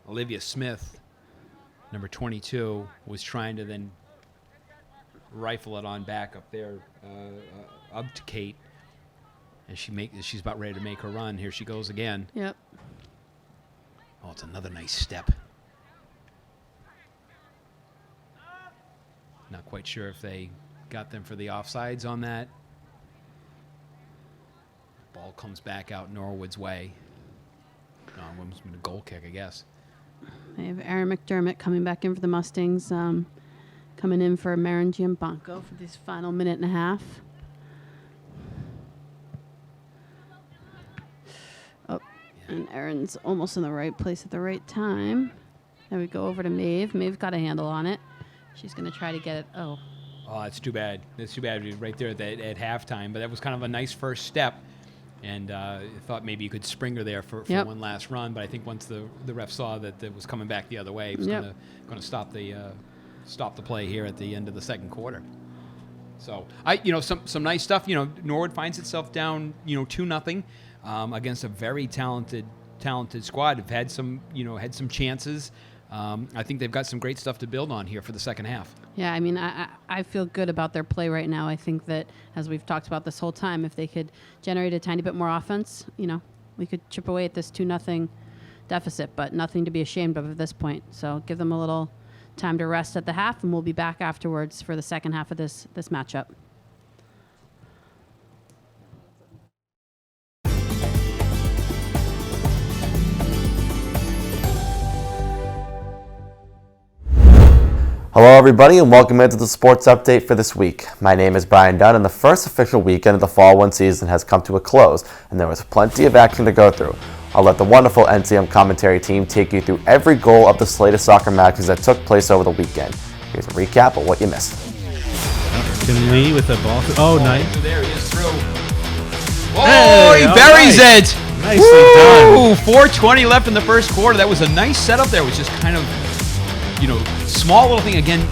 S2: Olivia Smith, number 22, was trying to then rifle it on back up there up to Kate. And she's about ready to make her run. Here she goes again.
S1: Yep.
S2: Oh, it's another nice step. Not quite sure if they got them for the offsides on that. Ball comes back out Norwood's way. No, it was a goal kick, I guess.
S1: They have Erin McDermott coming back in for the Mustangs, coming in for Marin Giambanco for this final minute and a half. And Erin's almost in the right place at the right time. Then we go over to Maeve. Maeve's got a handle on it. She's going to try to get it. Oh,
S2: that's too bad. That's too bad right there at halftime. But that was kind of a nice first step. And I thought maybe you could spring her there for one last run. But I think once the ref saw that it was coming back the other way, it was going to stop the play here at the end of the second quarter. So some nice stuff. Norwood finds itself down 2-0. Against a very talented squad. Have had some chances. I think they've got some great stuff to build on here for the second half.
S1: Yeah, I mean, I feel good about their play right now. I think that, as we've talked about this whole time, if they could generate a tiny bit more offense, we could chip away at this 2-0 deficit, but nothing to be ashamed of at this point. So give them a little time to rest at the half, and we'll be back afterwards for the second half of this matchup.
S4: Hello everybody and welcome into the sports update for this week. My name is Brian Dunn and the first official weekend of the Fall 1 season has come to a close and there was plenty of action to go through. I'll let the wonderful NCM commentary team take you through every goal of the slate of soccer matches that took place over the weekend. Here's a recap of what you missed.
S3: Finley with the ball. Oh, nice.
S2: There he is through.
S3: Oh,
S2: he buries it.
S3: Nicely done.
S2: 4:20 left in the first quarter. That was a nice setup there. It was just kind of small little thing again,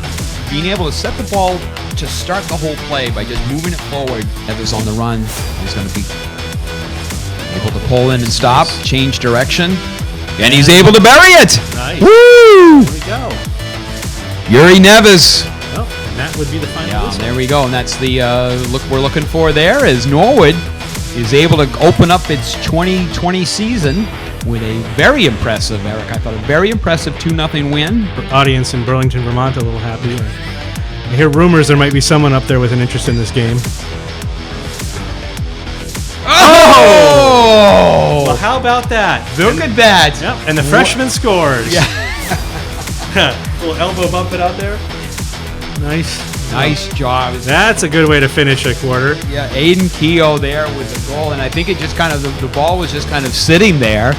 S2: being able to set the ball to start the whole play by just moving it forward. Evans on the run. He's going to be able to pull in and stop, change direction, and he's able to bury it.
S5: Nice.
S2: Woo!
S5: There we go.
S2: Yuri Neves.
S5: Well, and that would be the final
S2: Yeah,
S5: whistle.
S2: there we go. And that's the look we're looking for there as Norwood is able to open up its 2020 season with a very impressive, Eric, I thought a very impressive 2-0 win.
S5: Audience in Burlington, Vermont, a little happy. I hear rumors there might be someone up there with an interest in this game.
S2: Oh!
S5: Well, how about that?
S2: Look at that.
S5: Yep, and the freshman scores.
S2: Yeah.
S5: Little elbow bump it out there. Nice.
S2: Nice job.
S5: That's a good way to finish a quarter.
S2: Yeah, Aiden Keogh there with the goal, and I think it just kind of, the ball was just kind of sitting there.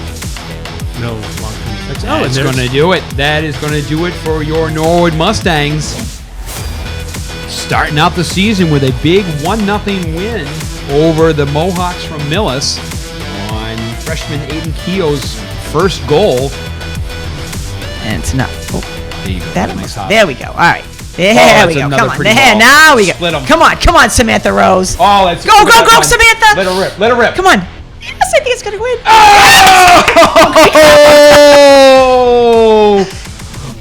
S5: No long-term effects.
S2: Oh, it's going to do it. That is going to do it for your Norwood Mustangs. Starting out the season with a big 1-0 win over the Mohawks from Millis on freshman Aiden Keogh's first goal.
S6: And it's not. Oh,
S2: There you go.
S6: that
S2: Nice hop.
S6: there we go. All right. There
S2: that's
S6: we go.
S2: another
S6: Come on.
S2: pretty
S6: There.
S2: ball.
S6: Now we
S2: Split 'em.
S6: go. Come on, Samantha Rose.
S2: Oh, let's
S6: Go, Samantha.
S2: Let her rip. Let her rip.
S6: Come on. Yes, I think it's gonna win.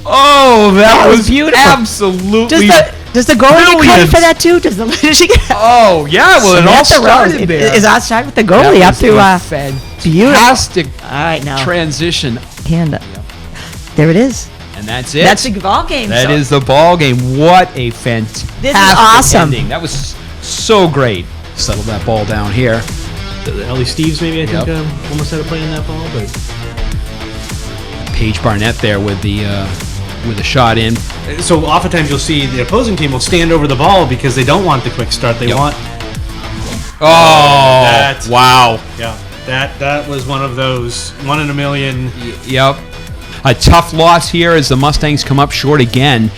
S2: Oh, that was
S6: beautiful.
S2: Absolutely.
S6: Does the goalie get credit
S2: brilliant.
S6: for that too? Does she get?
S2: Oh, yeah. Well, it all
S6: Samantha
S2: started
S6: Rose
S2: there.
S6: is outside with the goalie
S2: That
S6: up
S2: was
S6: to
S2: a fantastic
S6: All right, now.
S2: transition.
S6: And there it is.
S2: And that's it.
S6: That's the ball game.
S2: That
S6: so.
S2: is the ball game. What a fantastic
S6: This is awesome.
S2: ending. That was so great. Settle that ball down here.
S5: Ellie Steves maybe, I think,
S2: Yep.
S5: almost had a play in that ball, but
S2: Paige Barnett there with the shot in.
S5: so oftentimes you'll see the opposing team will stand over the ball because they don't want the quick start. They
S2: Yep.
S5: want
S2: Oh,
S5: That's-
S2: wow.
S5: that was one of those 1 in a million.
S2: Yep. A tough loss here as the Mustangs come up short again.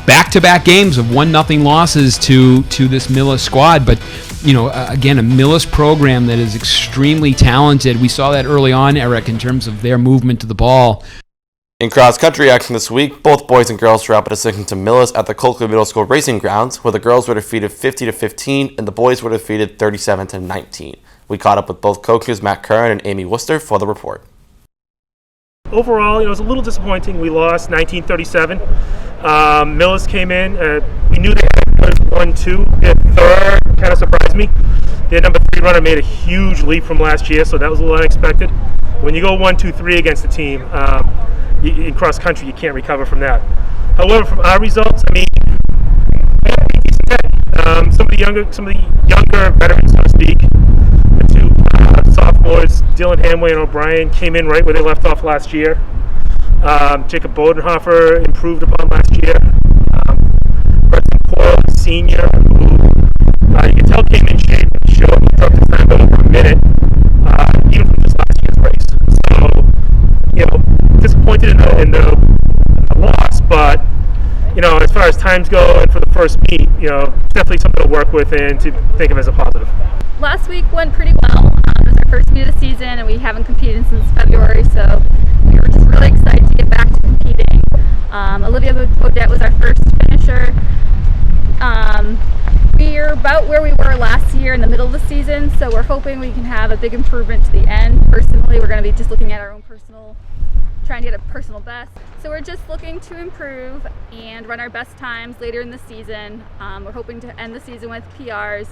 S2: Back-to-back games of 1-0 losses to this Millis squad, but again, a Millis program that is extremely talented. We saw that early on, Eric, in terms of their movement to the ball.
S4: In cross-country action this week, both boys and girls drew up a decision to Millis at the Colquitt Middle School Racing Grounds, where the girls were defeated 50-15 and the boys were defeated 37-19. We caught up with both coaches Matt Curran and Amy Worcester for the report.
S7: Overall, it was a little disappointing. We lost 1937. Millis came in. We knew they had good 1-2. Their third kind of surprised me. Their number 3 runner made a huge leap from last year, so that was a little unexpected. When you go 1-2-3 against a team in cross country, you can't recover from that. However, from our results, I mean, some of the younger veterans, so to speak, the 2 sophomores, Dylan Hamway and O'Brien, came in right where they left off last year. Jacob Bodenhofer improved upon last year. Preston Coyle, senior, who you can tell came in shape and showed he took his time over a minute, even from just last year's race. So, disappointed in the loss, but as far as times go and for the first meet, definitely something to work with and to think of as a positive.
S8: Last week went pretty well. It was our first meet of the season, and we haven't competed since February, so we were just really excited to get back to competing. Olivia Bodette was our first finisher. We're about where we were last year in the middle of the season, so we're hoping we can have a big improvement to the end. Personally, we're going to be just looking at our own personal, trying to get a personal best. So we're just looking to improve and run our best times later in the season. We're hoping to end the season with PRs,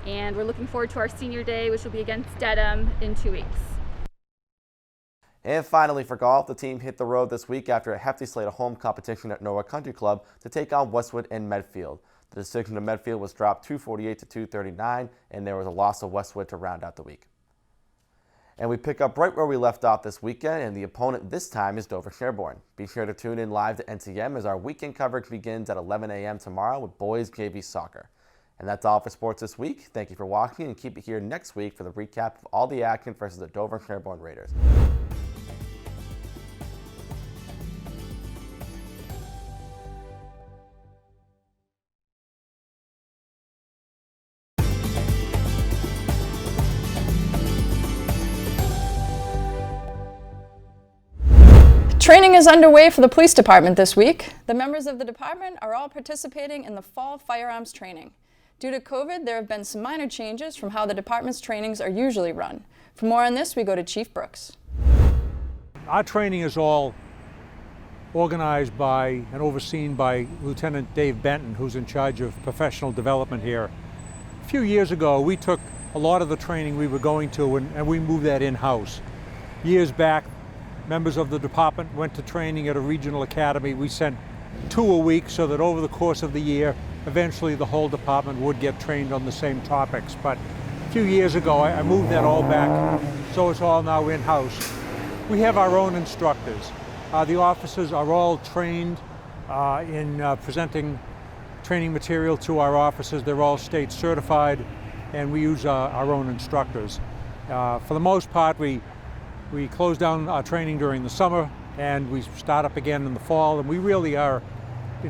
S8: and we're looking forward to our senior day, which will be against Dedham in 2 weeks.
S4: And finally for golf, the team hit the road this week after a hefty slate of home competition at Norwood Country Club to take on Westwood and Medfield. The decision to Medfield was dropped 248-239, and there was a loss of Westwood to round out the week. And we pick up right where we left off this weekend, and the opponent this time is Dover Sherborn. Be sure to tune in live to NCM as our weekend coverage begins at 11 a.m. tomorrow with boys JV soccer. And that's all for sports this week. Thank you for watching, and keep it here next week for the recap of all the action versus the Dover Sherborn Raiders.
S9: Training is underway for the police department this week. The members of the department are all participating in the fall firearms training. Due to COVID, there have been some minor changes from how the department's trainings are usually run. For more on this, we go to Chief Brooks.
S10: Our training is all organized by and overseen by Lieutenant Dave Benton, who's in charge of professional development here. A few years ago, we took a lot of the training we were going to and we moved that in-house. Years back, members of the department went to training at a regional academy. We sent 2 a week so that over the course of the year, eventually the whole department would get trained on the same topics. But a few years ago, I moved that all back, so it's all now in-house. We have our own instructors. The officers are all trained in presenting training material to our officers. They're all state certified, and we use our own instructors. For the most part, we close down our training during the summer, and we start up again in the fall, and we really are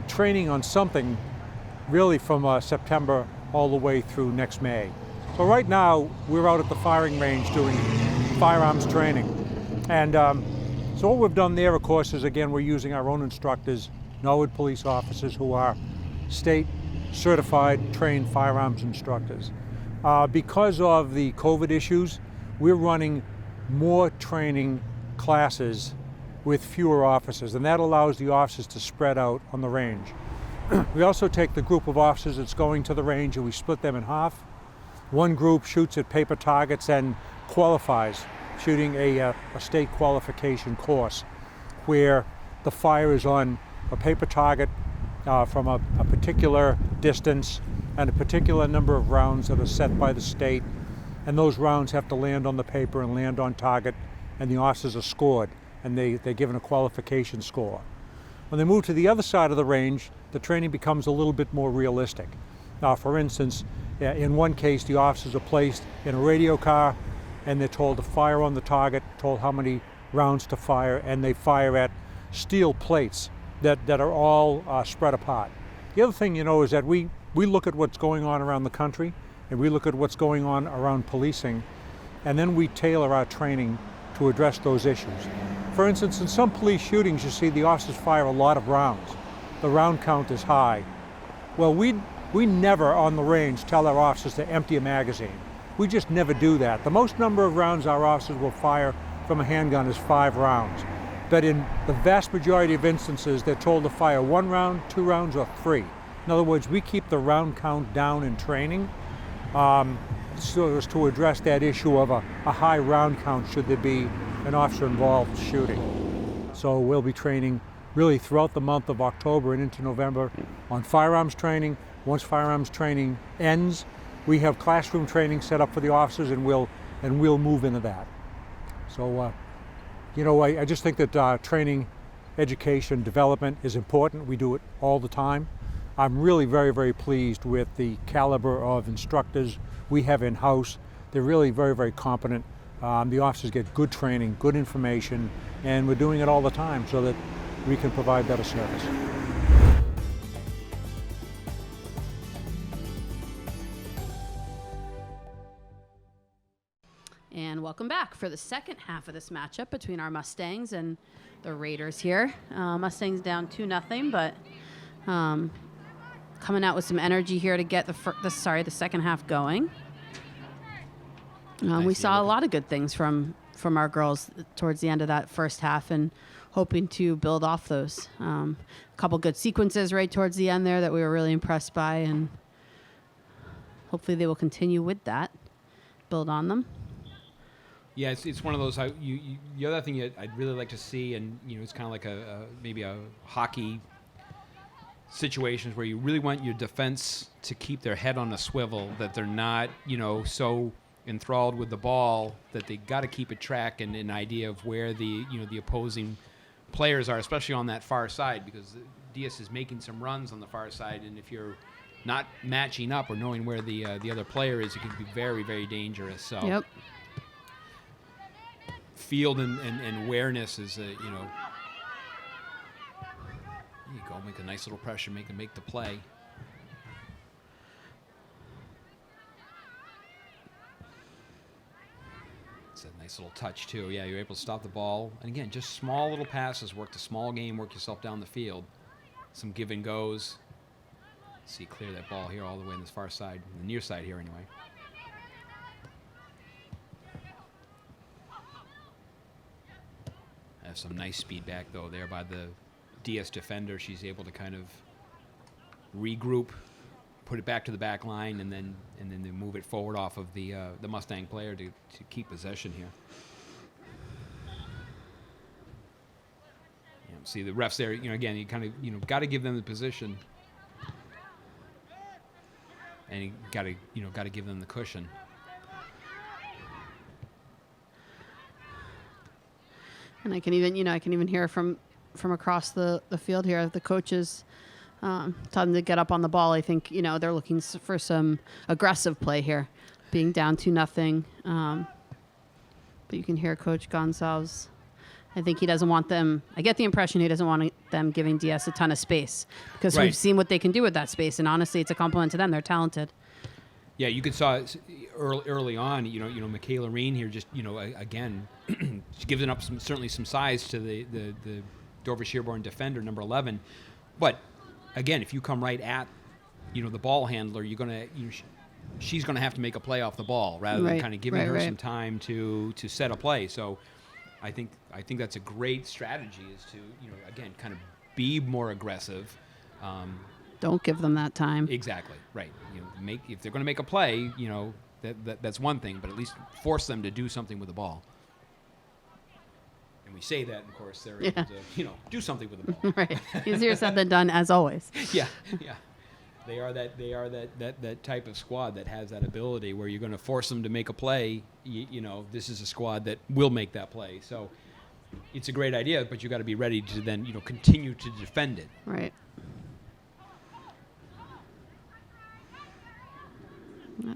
S10: training on something really from September all the way through next May. So right now, we're out at the firing range doing firearms training. And so what we've done there, of course, is again, we're using our own instructors, Norwood police officers who are state certified trained firearms instructors. Because of the COVID issues, we're running more training classes with fewer officers, and that allows the officers to spread out on the range. We also take the group of officers that's going to the range and we split them in half. One group shoots at paper targets and qualifies, shooting a state qualification course where the fire is on a paper target from a particular distance and a particular number of rounds that are set by the state, and those rounds have to land on the paper and land on target, and the officers are scored, and they're given a qualification score. When they move to the other side of the range, the training becomes a little bit more realistic. For instance, in one case, the officers are placed in a radio car and they're told to fire on the target, told how many rounds to fire, and they fire at steel plates that are all spread apart. The other thing, is that we look at what's going on around the country, and we look at what's going on around policing, and then we tailor our training to address those issues. For instance, in some police shootings, you see the officers fire a lot of rounds. The round count is high. Well, we never on the range tell our officers to empty a magazine. We just never do that. The most number of rounds our officers will fire from a handgun is 5 rounds. But in the vast majority of instances, they're told to fire 1 round, 2 rounds, or 3. In other words, we keep the round count down in training so as to address that issue of a high round count should there be an officer involved shooting. So we'll be training really throughout the month of October and into November on firearms training. Once firearms training ends, we have classroom training set up for the officers, and we'll move into that. So, I just think that training, education, development is important. We do it all the time. I'm really very, very pleased with the caliber of instructors we have in-house. They're really very, very competent. The officers get good training, good information, and we're doing it all the time so that we can provide better service.
S1: And welcome back for the second half of this matchup between our Mustangs and the Raiders here. Mustangs down 2-0, but coming out with some energy here to get the second half going. We saw a lot of good things from our girls towards the end of that first half, and hoping to build off those. A couple good sequences right towards the end there that we were really impressed by, and hopefully they will continue with that, build on them.
S2: Yeah, it's one of those. The other thing I'd really like to see, and it's kind of like maybe a hockey situations where you really want your defense to keep their head on a swivel, that they're not so enthralled with the ball that they got to keep a track and an idea of where the opposing players are, especially on that far side, because Diaz is making some runs on the far side, and if you're not matching up or knowing where the other player is, it can be very, very dangerous. So.
S1: Yep.
S2: Field and awareness is you go make a nice little pressure, make the play. It's a nice Nice little touch, too. Yeah, you're able to stop the ball. And again, just small little passes. Work the small game. Work yourself down the field. Some give and goes. See, clear that ball here all the way on this far side, the near side here anyway. Have some nice speed back, though, there by the DS defender. She's able to kind of regroup, put it back to the back line, and then they move it forward off of the Mustang player to keep possession here. See the refs there. Again, you kind of got to give them the position, and you got to give them the cushion.
S1: And I can even hear from across the field here the coaches tell them to get up on the ball. I think they're looking for some aggressive play here, being down 2-0. But you can hear Coach Gonsalves. I think he doesn't want them. I get the impression he doesn't want them giving DS a ton of space because we've seen what they can do with that space, and honestly, it's a compliment to them. They're talented. Yeah,
S2: you could saw early on. Michaela Reen here just again, she's giving up certainly some size to the Dover Sherborn defender number 11, but again, if you come right at the ball handler, you're gonna she's gonna have to make a play off the ball rather than kind of giving her some time to set a play. So I think that's a great strategy is to again kind of be more aggressive.
S1: Don't give them that time.
S2: Exactly right. If they're going to make a play, that's one thing, but at least force them to do something with the ball. And we say that, of course, they're able to do something with the ball.
S1: Right. Easier said than done, as always.
S2: Yeah. They are that type of squad that has that ability where you're going to force them to make a play. This is a squad that will make that play. So it's a great idea, but you got to be ready to then continue to defend it.
S1: Right.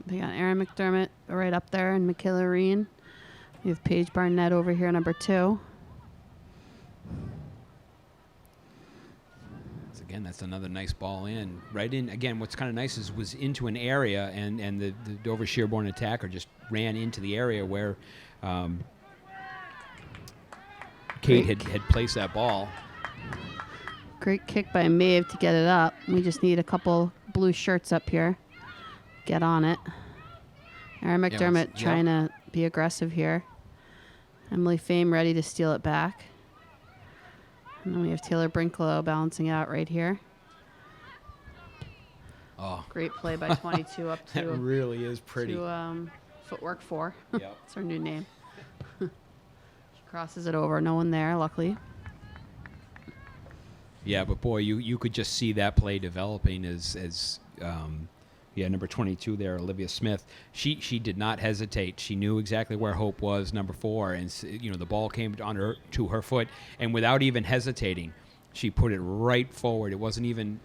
S1: They got Erin McDermott right up there and Michaela Reen. We have Paige Barnett over here, number 2.
S2: Again, that's another nice ball in. Right in. Again, what's kind of nice is was into an area, and the Dover Sherborn attacker just ran into the area where Kate had placed that ball.
S1: Great kick by Maeve to get it up. We just need a couple blue shirts up here. Get on it. Erin McDermott trying to be aggressive here. Emily Fame ready to steal it back. And then we have Taylor Brinklow balancing out right here.
S2: Oh.
S1: Great play by 22 up to.
S2: That really is pretty.
S1: To Footwork 4.
S2: Yep.
S1: That's her new name. She crosses it over. No one there, luckily.
S2: Yeah, but boy, you could just see that play developing as number 22 there, Olivia Smith. She did not hesitate. She knew exactly where Hope was, number 4, and the ball came to her foot, and without even hesitating, she put it right forward. It wasn't even,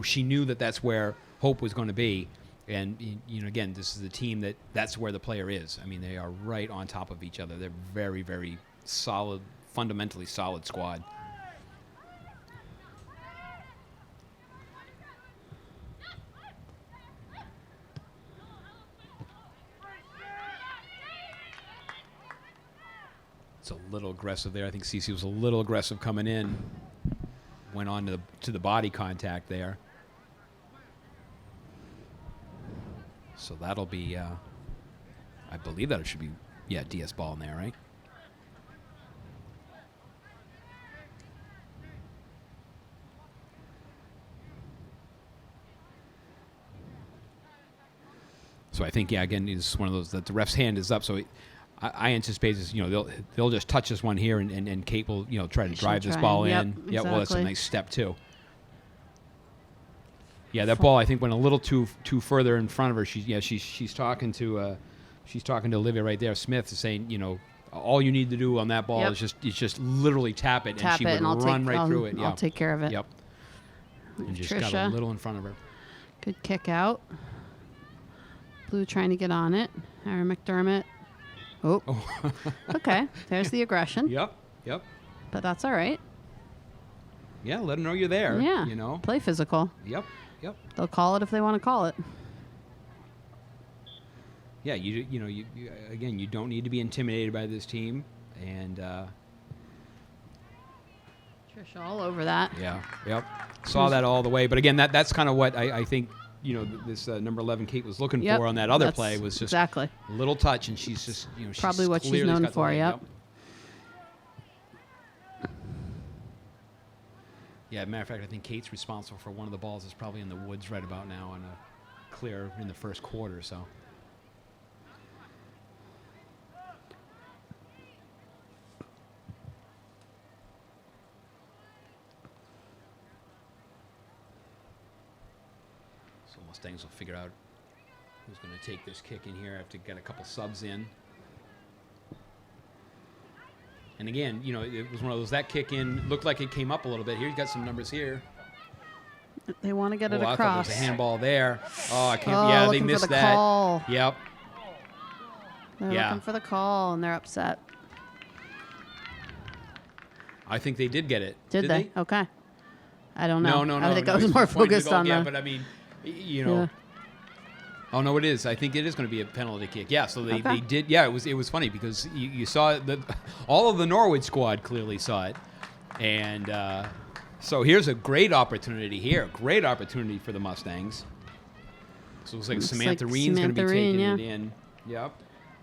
S2: she knew that's where Hope was going to be, and again, this is a team that's where the player is. I mean, they are right on top of each other. They're very, very solid, fundamentally solid squad. It's a little aggressive there. I think Cece was a little aggressive coming in. Went on to the body contact there. So that'll be, I believe that it should be, DS ball in there, right? So I think, again, it's one of those that the ref's hand is up, so I anticipate this, they'll just touch this one here, and Kate will, try to drive this ball in.
S1: Exactly.
S2: Yeah, well, that's a nice step too. Yeah, that ball I think went a little too further in front of her. She's talking to Olivia right there. Smith is saying, all you need to do on that ball is just literally tap it, and she would run right through it. Yeah,
S1: I'll take care of it.
S2: Yep. And just
S1: Trisha.
S2: got a little in front of her.
S1: Good kick out. Blue trying to get on it. Erin McDermott. Oh. Okay. There's the aggression.
S2: Yep.
S1: But that's all right.
S2: Yeah, let them know you're there.
S1: Yeah. Play physical.
S2: Yep.
S1: They'll call it if they want to call it.
S2: yeah, you again, you don't need to be intimidated by this team, and
S1: Trisha all over that.
S2: yeah, yep, saw that all the way. But again, that's kind of what I think. This number 11 Kate was looking for on that other play was just
S1: exactly
S2: a little touch, and she's just
S1: probably
S2: she's
S1: what she's known for. Yep.
S2: Yeah, matter of fact, I think Kate's responsible for one of the balls is probably in the woods right about now on a clear in the first quarter. So. Mustangs will figure out who's going to take this kick in here. I have to get a couple subs in. And again, it was one of those, that kick in looked like it came up a little bit. Here, you got some numbers here.
S1: They want to get it across.
S2: I thought there was a handball there. Oh, I can't. Yeah, they missed that.
S1: Call.
S2: Yep.
S1: They're looking for the call, and they're upset.
S2: I think they did get it.
S1: Did they? Okay. I don't know.
S2: No.
S1: I think I was more focused on
S2: the. Yeah, but I mean.
S1: Yeah.
S2: Oh no, it is. I think it is going to be a penalty kick. Yeah, so they did. Yeah, it was funny because you saw all of the Norwood squad clearly saw it, and so here's a great opportunity here. Great opportunity for the Mustangs. So it looks like Samantha Reen's going to be taking it in. Yep.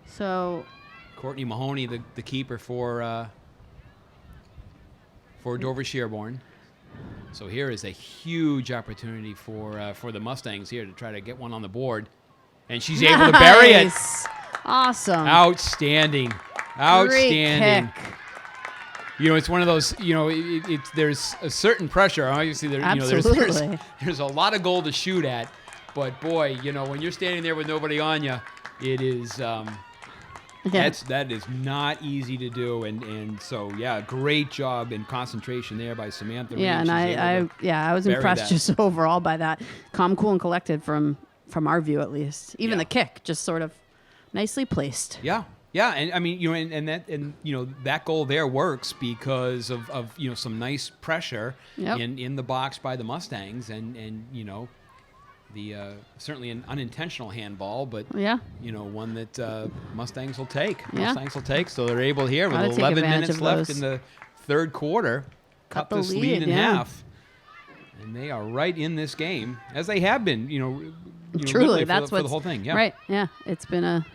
S1: So
S2: Courtney Mahoney, the keeper for Dover Sherborn. So here is a huge opportunity for the Mustangs here to try to get one on the board. And she's able to bury it.
S1: Awesome.
S2: Outstanding.
S1: Great kick.
S2: It's one of those, there's a certain pressure. Obviously, there's a lot of goal to shoot at. But, boy, when you're standing there with nobody on you, it is that is not easy to do. And so, yeah, great job and concentration there by Samantha.
S1: Yeah, and I was impressed just overall by that. Calm, cool, and collected from our view, at least. Even the kick, just sort of nicely placed.
S2: Yeah. Yeah, and I mean, that goal there works because of some nice pressure in the box by the Mustangs, and the certainly an unintentional handball, but one that Mustangs will take. Mustangs will take, so they're able here with 11 minutes left in the third quarter, cut this lead in half, and they are right in this game as they have been.
S1: Truly, that's
S2: for the whole thing. Yeah.
S1: Right. Yeah, it's been a.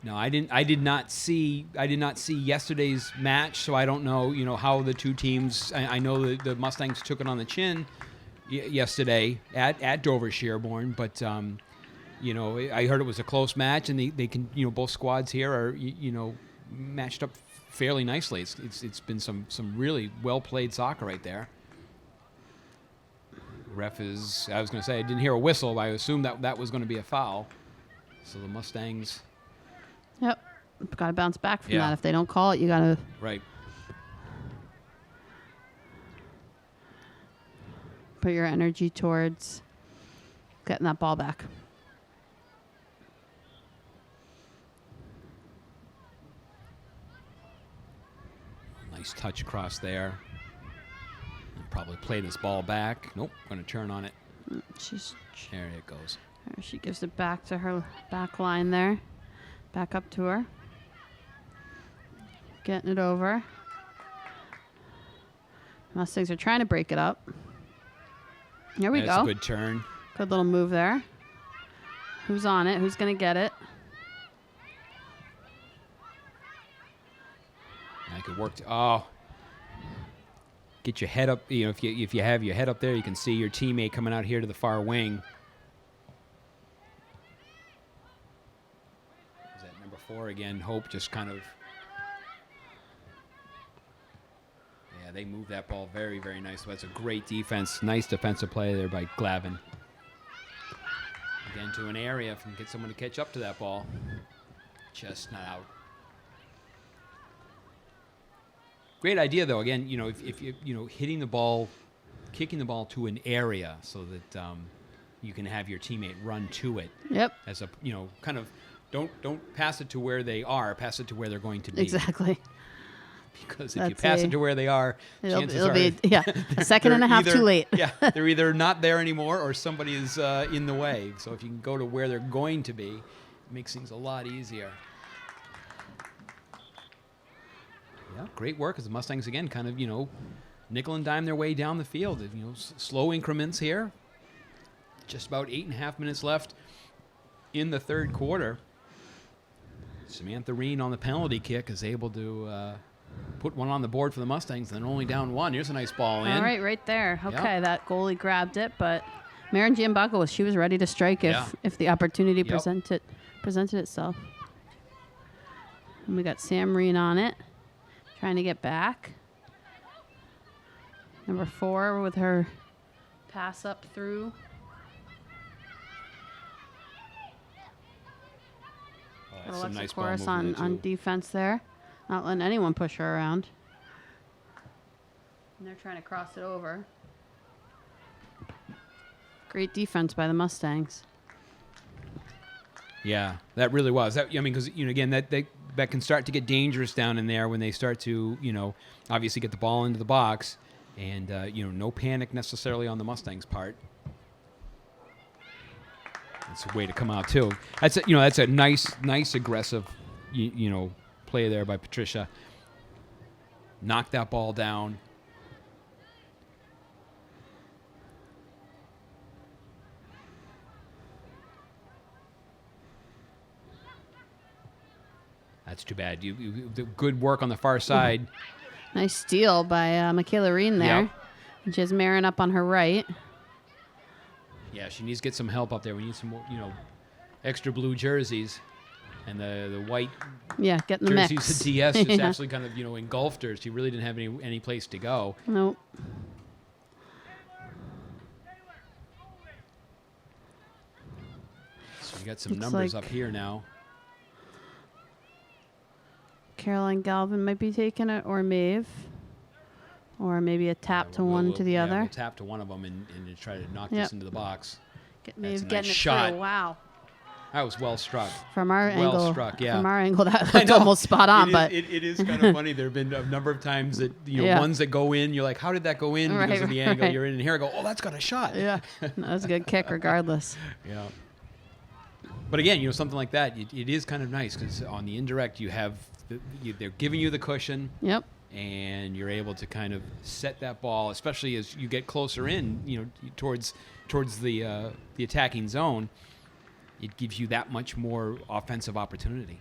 S2: No, I did not see yesterday's match, so I don't know. How the two teams. I know the Mustangs took it on the chin yesterday at Dover Sherborn, but I heard it was a close match, and they can both squads here are matched up fairly nicely. It's been some really well played soccer right there. Ref is, I was going to say, I didn't hear a whistle, but I assumed that was going to be a foul. So the Mustangs.
S1: Yep, got to bounce back from that. If they don't call it, you got to.
S2: Right.
S1: Put your energy towards getting that ball back.
S2: Nice touch across there. Probably play this ball back. Nope, going to turn on it. There it goes.
S1: She gives it back to her back line there. Back up to her. Getting it over. Mustangs are trying to break it up. Here we go.
S2: That's a good turn.
S1: Good little move there. Who's on it? Who's going to get it?
S2: I could work. Get your head up. If you have your head up there, you can see your teammate coming out here to the far wing. Is that number 4 again? Hope just kind of. Yeah, they move that ball very, very nice. That's a great defense. Nice defensive play there by Glavin. Again to an area if you can get someone to catch up to that ball. Just not out. Great idea, though. Again, if you hitting the ball, kicking the ball to an area so that you can have your teammate run to it.
S1: Yep.
S2: As a kind of don't pass it to where they are, pass it to where they're going to be.
S1: Exactly.
S2: because if you pass it to where they are, chances
S6: it'll
S2: are
S6: be a second and a half too late.
S2: Yeah, they're either not there anymore or somebody is in the way. So if you can go to where they're going to be, it makes things a lot easier. Yeah, great work as the Mustangs again kind of, nickel and dime their way down the field. Slow increments here. Just about 8.5 minutes left in the third quarter. Samantha Reen on the penalty kick is able to put one on the board for the Mustangs, then only down one. Here's a nice ball in.
S1: All right there. Okay, that goalie grabbed it, but Marin Giambaco, she was ready to strike if the opportunity presented itself. And we got Sam Reen on it, trying to get back. Number 4 with her pass up through.
S2: That's some nice
S1: ball
S2: ball
S1: on defense there. Not letting anyone push her around. And they're trying to cross it over. Great defense by the Mustangs.
S2: Yeah, that really was. Because again, that can start to get dangerous down in there when they start to obviously get the ball into the box, and no panic necessarily on the Mustangs' part. That's a way to come out too. That's a nice aggressive play there by Patricia. Knock that ball down. That's too bad. The good work on the far side.
S1: Nice steal by Michaela Reen there.
S2: Yep.
S1: She has Marin up on her right.
S2: Yeah, she needs to get some help up there. We need some more, extra blue jerseys. And the white
S1: get in the mix.
S2: jerseys at DS just actually kind of, engulfed her. She really didn't have any place to go.
S1: Nope.
S2: So we got some numbers up here now.
S1: Caroline Galvin might be taking it, or Maeve. Or maybe a tap to one to the other.
S2: We'll tap to one of them and try to knock this into the box.
S1: Maeve
S2: getting
S1: it
S2: shot.
S1: through. Wow.
S2: That was well struck.
S1: From our angle.
S2: Well struck, yeah.
S1: From our angle, that looked almost spot on.
S2: It is kind of funny. There have been a number of times that, ones that go in, you're like, how did that go in? Because of the angle you're in. And here I go, oh, that's got a shot.
S1: Yeah. That was a good kick regardless.
S2: Yeah. But again, something like that, it is kind of nice because on the indirect, you have, they're giving you the cushion.
S1: Yep.
S2: And you're able to kind of set that ball, especially as you get closer in, towards the attacking zone. It gives you that much more offensive opportunity.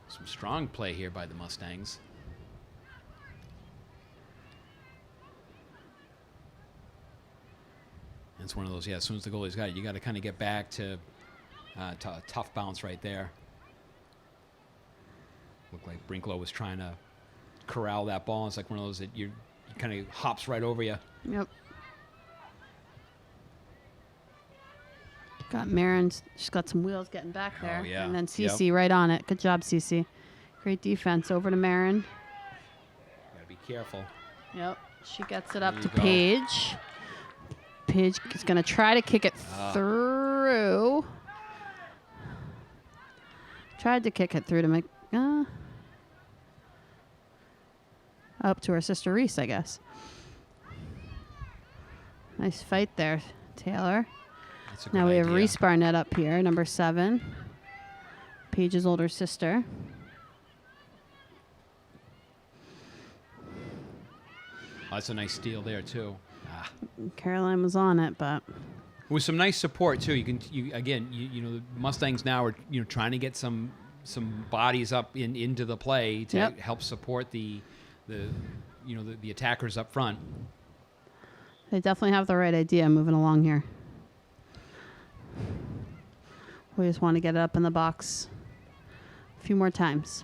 S2: Some strong play here by the Mustangs. It's one of those, as soon as the goalie's got it, you got to kind of get back to a tough bounce right there. Looked like Brinklow was trying to corral that ball. It's like one of those that you kind of hops right over you.
S1: Yep. Got Marin. She's got some wheels getting back there.
S2: Oh, yeah.
S1: And then Cece right on it. Good job, Cece. Great defense. Over to Marin.
S2: Got to be careful.
S1: Yep. She gets it up to Paige. Paige is going to try to kick it through. Tried to kick it through to make up to her sister Reese, I guess. Nice fight there, Taylor. Now we have Reese Barnett up here, number 7. Paige's older sister.
S2: Oh, that's a nice steal there too.
S1: Caroline was on it, but
S2: with some nice support too. The Mustangs now are trying to get some bodies up into the play to help support the attackers up front.
S1: They definitely have the right idea moving along here. We just want to get it up in the box a few more times.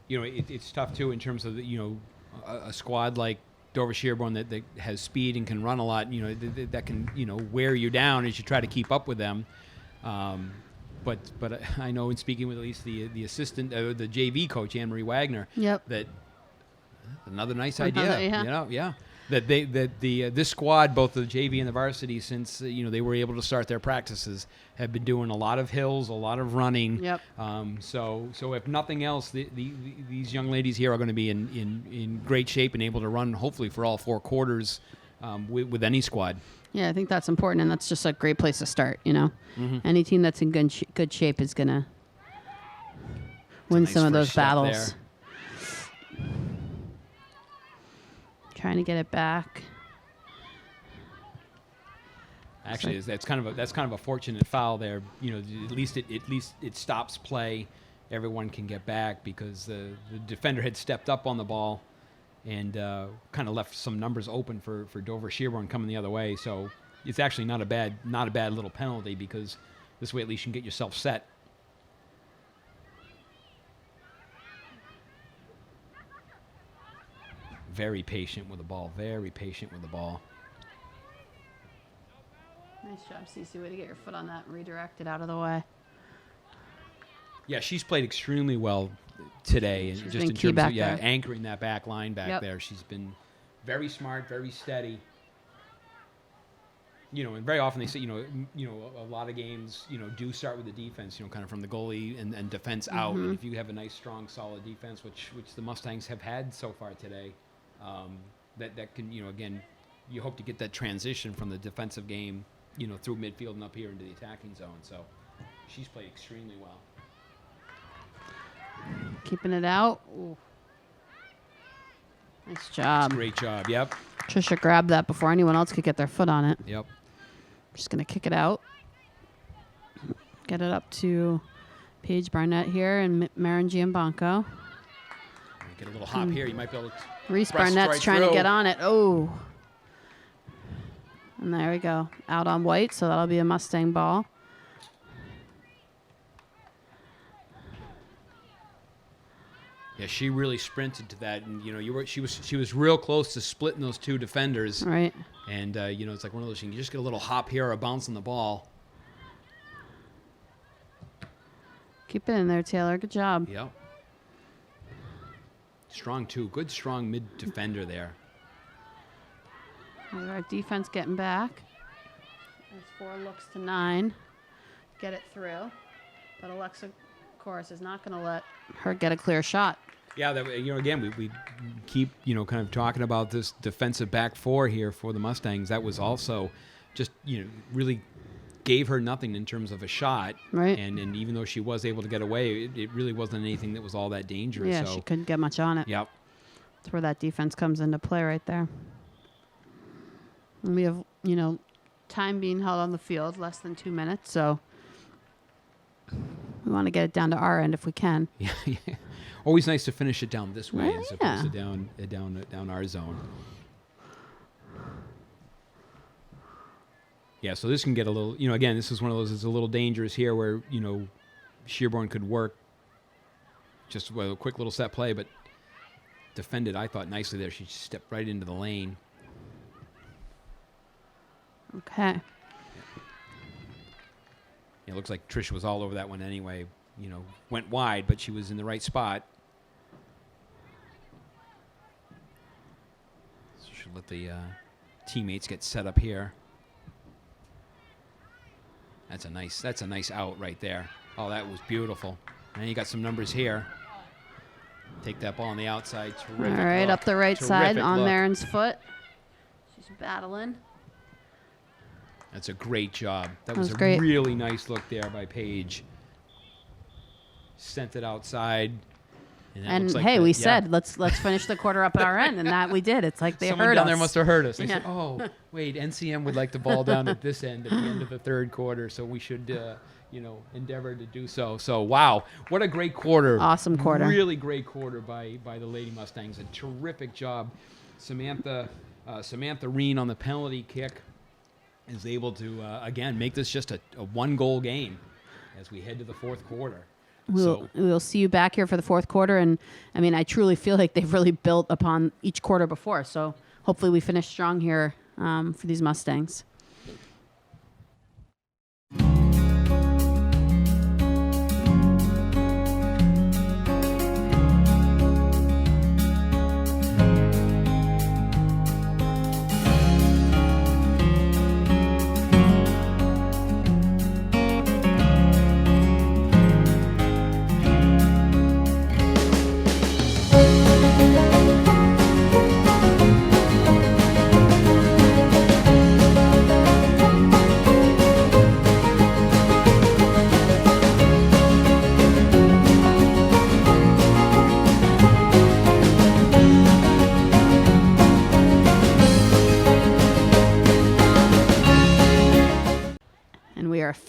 S2: It's tough too in terms of a squad like Dover Sherborn that has speed and can run a lot. That can wear you down as you try to keep up with them. But I know in speaking with at least the assistant, the JV coach Anne Marie Wagner, that another nice idea.
S1: Yeah.
S2: that this squad, both the JV and the varsity, since they were able to start their practices, have been doing a lot of hills, a lot of running.
S1: Yep.
S2: So if nothing else, these young ladies here are going to be in great shape and able to run hopefully for all 4 quarters with any squad.
S1: Yeah, I think that's important, and that's just a great place to start.
S2: Mm-hmm.
S1: Any team that's in good shape is gonna win some of those battles. Trying to get it back.
S2: Actually, that's kind of a fortunate foul there. At least it stops play. Everyone can get back because the defender had stepped up on the ball and kind of left some numbers open for Dover Sherborn coming the other way. So it's actually not a bad little penalty, because this way at least you can get yourself set. Very patient with the ball. Very patient with the ball.
S1: Nice job, Cece. Way to get your foot on that and redirect it out of the way.
S2: Yeah, she's played extremely well today, and just in terms of anchoring that back line back there. She's been very smart, very steady. And very often they say, a lot of games, do start with the defense, kind of from the goalie and defense out. And if you have a nice, strong, solid defense, which the Mustangs have had so far today, that can, again, you hope to get that transition from the defensive game, through midfield and up here into the attacking zone. So she's played extremely well.
S1: Keeping it out. Ooh. Nice job.
S2: Great job. Yep.
S1: Trisha grabbed that before anyone else could get their foot on it.
S2: Yep.
S1: Just going to kick it out. Get it up to Paige Barnett here and Marin Giambanco.
S2: Get a little hop here. You might be able to...
S1: Reese Barnett's trying to get on it. Oh. And there we go. Out on white, so that'll be a Mustang ball.
S2: Yeah, she really sprinted to that, and she was real close to splitting those 2 defenders.
S1: Right.
S2: And it's like one of those things. You just get a little hop here or a bounce on the ball.
S1: Keep it in there, Taylor. Good job.
S2: Yep. Strong too. Good strong mid defender there.
S1: Our defense getting back. There's 4 looks to 9. Get it through. But Alexa, of course, is not going to let her get a clear shot.
S2: Yeah, again, we keep, kind of talking about this defensive back 4 here for the Mustangs. That was also just, really gave her nothing in terms of a shot.
S1: Right.
S2: And even though she was able to get away, it really wasn't anything that was all that dangerous.
S1: Yeah,
S2: so.
S1: She couldn't get much on it.
S2: Yep.
S1: That's where that defense comes into play right there. And we have, time being held on the field, less than 2 minutes, so we want to get it down to our end if we can.
S2: Yeah. Always nice to finish it down this way as opposed to down our zone. Yeah, so this can get a little, again, this is one of those that's a little dangerous here where, Sherborn could work just with a quick little set play, but defended, I thought, nicely there. She stepped right into the lane.
S1: Okay.
S2: It looks like Trish was all over that one anyway. Went wide, but she was in the right spot. So she'll let the teammates get set up here. That's a nice out right there. Oh, that was beautiful. And you got some numbers here. Take that ball on the outside. Terrific
S1: All right,
S2: look.
S1: up the right side on
S2: look.
S1: Marin's foot. She's battling.
S2: That's a great job. That was a
S1: great.
S2: really nice look there by Paige. Sent it outside.
S1: And hey, we said let's finish the quarter up at our end, and that we did. It's like
S2: Someone
S1: heard
S2: down
S1: us.
S2: there must have heard us. They said, "Oh, wait, NCM would like the ball down at this end at the end of the 3rd quarter, so we should, endeavor to do so." So, wow, what a great quarter!
S1: Awesome quarter.
S2: Really great quarter by the Lady Mustangs. A terrific job. Samantha Reen on the penalty kick is able to again make this just a 1-goal game as we head to the 4th quarter.
S1: We'll see you back here for the 4th quarter. And, I mean, I truly feel like they've really built upon each quarter before. So hopefully we finish strong here for these Mustangs.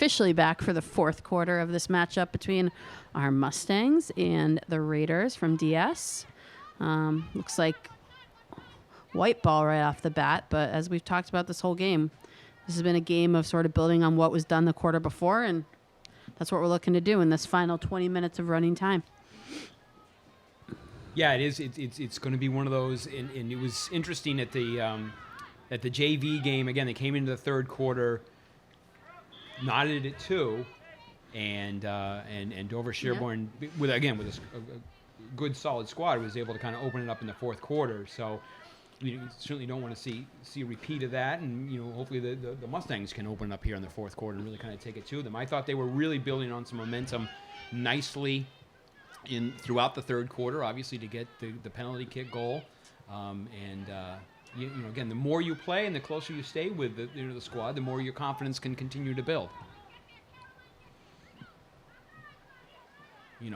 S1: officially back for the fourth quarter of this matchup between our Mustangs and the Raiders from DS. Looks like white ball right off the bat, but as we've talked about this whole game, this has been a game of sort of building on what was done the quarter before, and that's what we're looking to do in this final 20 minutes of running time.
S2: Yeah, it is. It's going to be one of those, and it was interesting at the JV game. Again, they came into the third quarter, knotted at 2, and Dover Sherborn with a good solid squad was able to kind of open it up in the fourth quarter. So we certainly don't want to see a repeat of that, and hopefully the Mustangs can open up here in the fourth quarter and really kind of take it to them. I thought they were really building on some momentum nicely throughout the third quarter, obviously to get the penalty kick goal, again, the more you play and the closer you stay with the squad, the more your confidence can continue to build.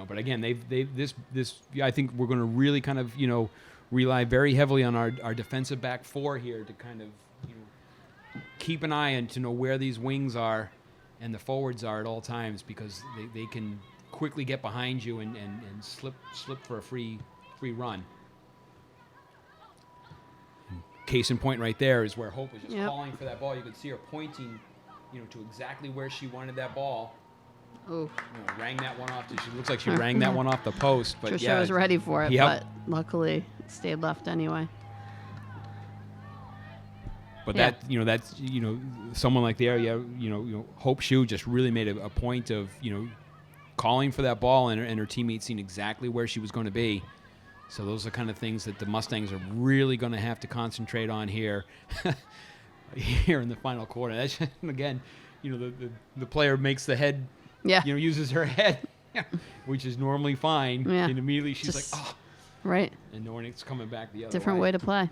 S2: But again, I think we're going to really kind of rely very heavily on our defensive back four here to kind of keep an eye on to know where these wings are and the forwards are at all times, because they can quickly get behind you and slip for a free run. Case in point right there is where Hope was just calling for that ball. You could see her pointing, to exactly where she wanted that ball.
S1: Oh,
S2: rang that one off. She looks like she rang that one off the post. But
S1: Trisha was ready for it, but luckily it stayed left anyway.
S2: But that's someone like there, Hope Shue just really made a point of calling for that ball, and her teammates seen exactly where she was going to be. So those are kind of things that the Mustangs are really going to have to concentrate on here in the final quarter. That's again, the player makes the head, uses her head, which is normally fine, and immediately she's just like, oh,
S1: right,
S2: and knowing it's coming back the other
S1: different way to play.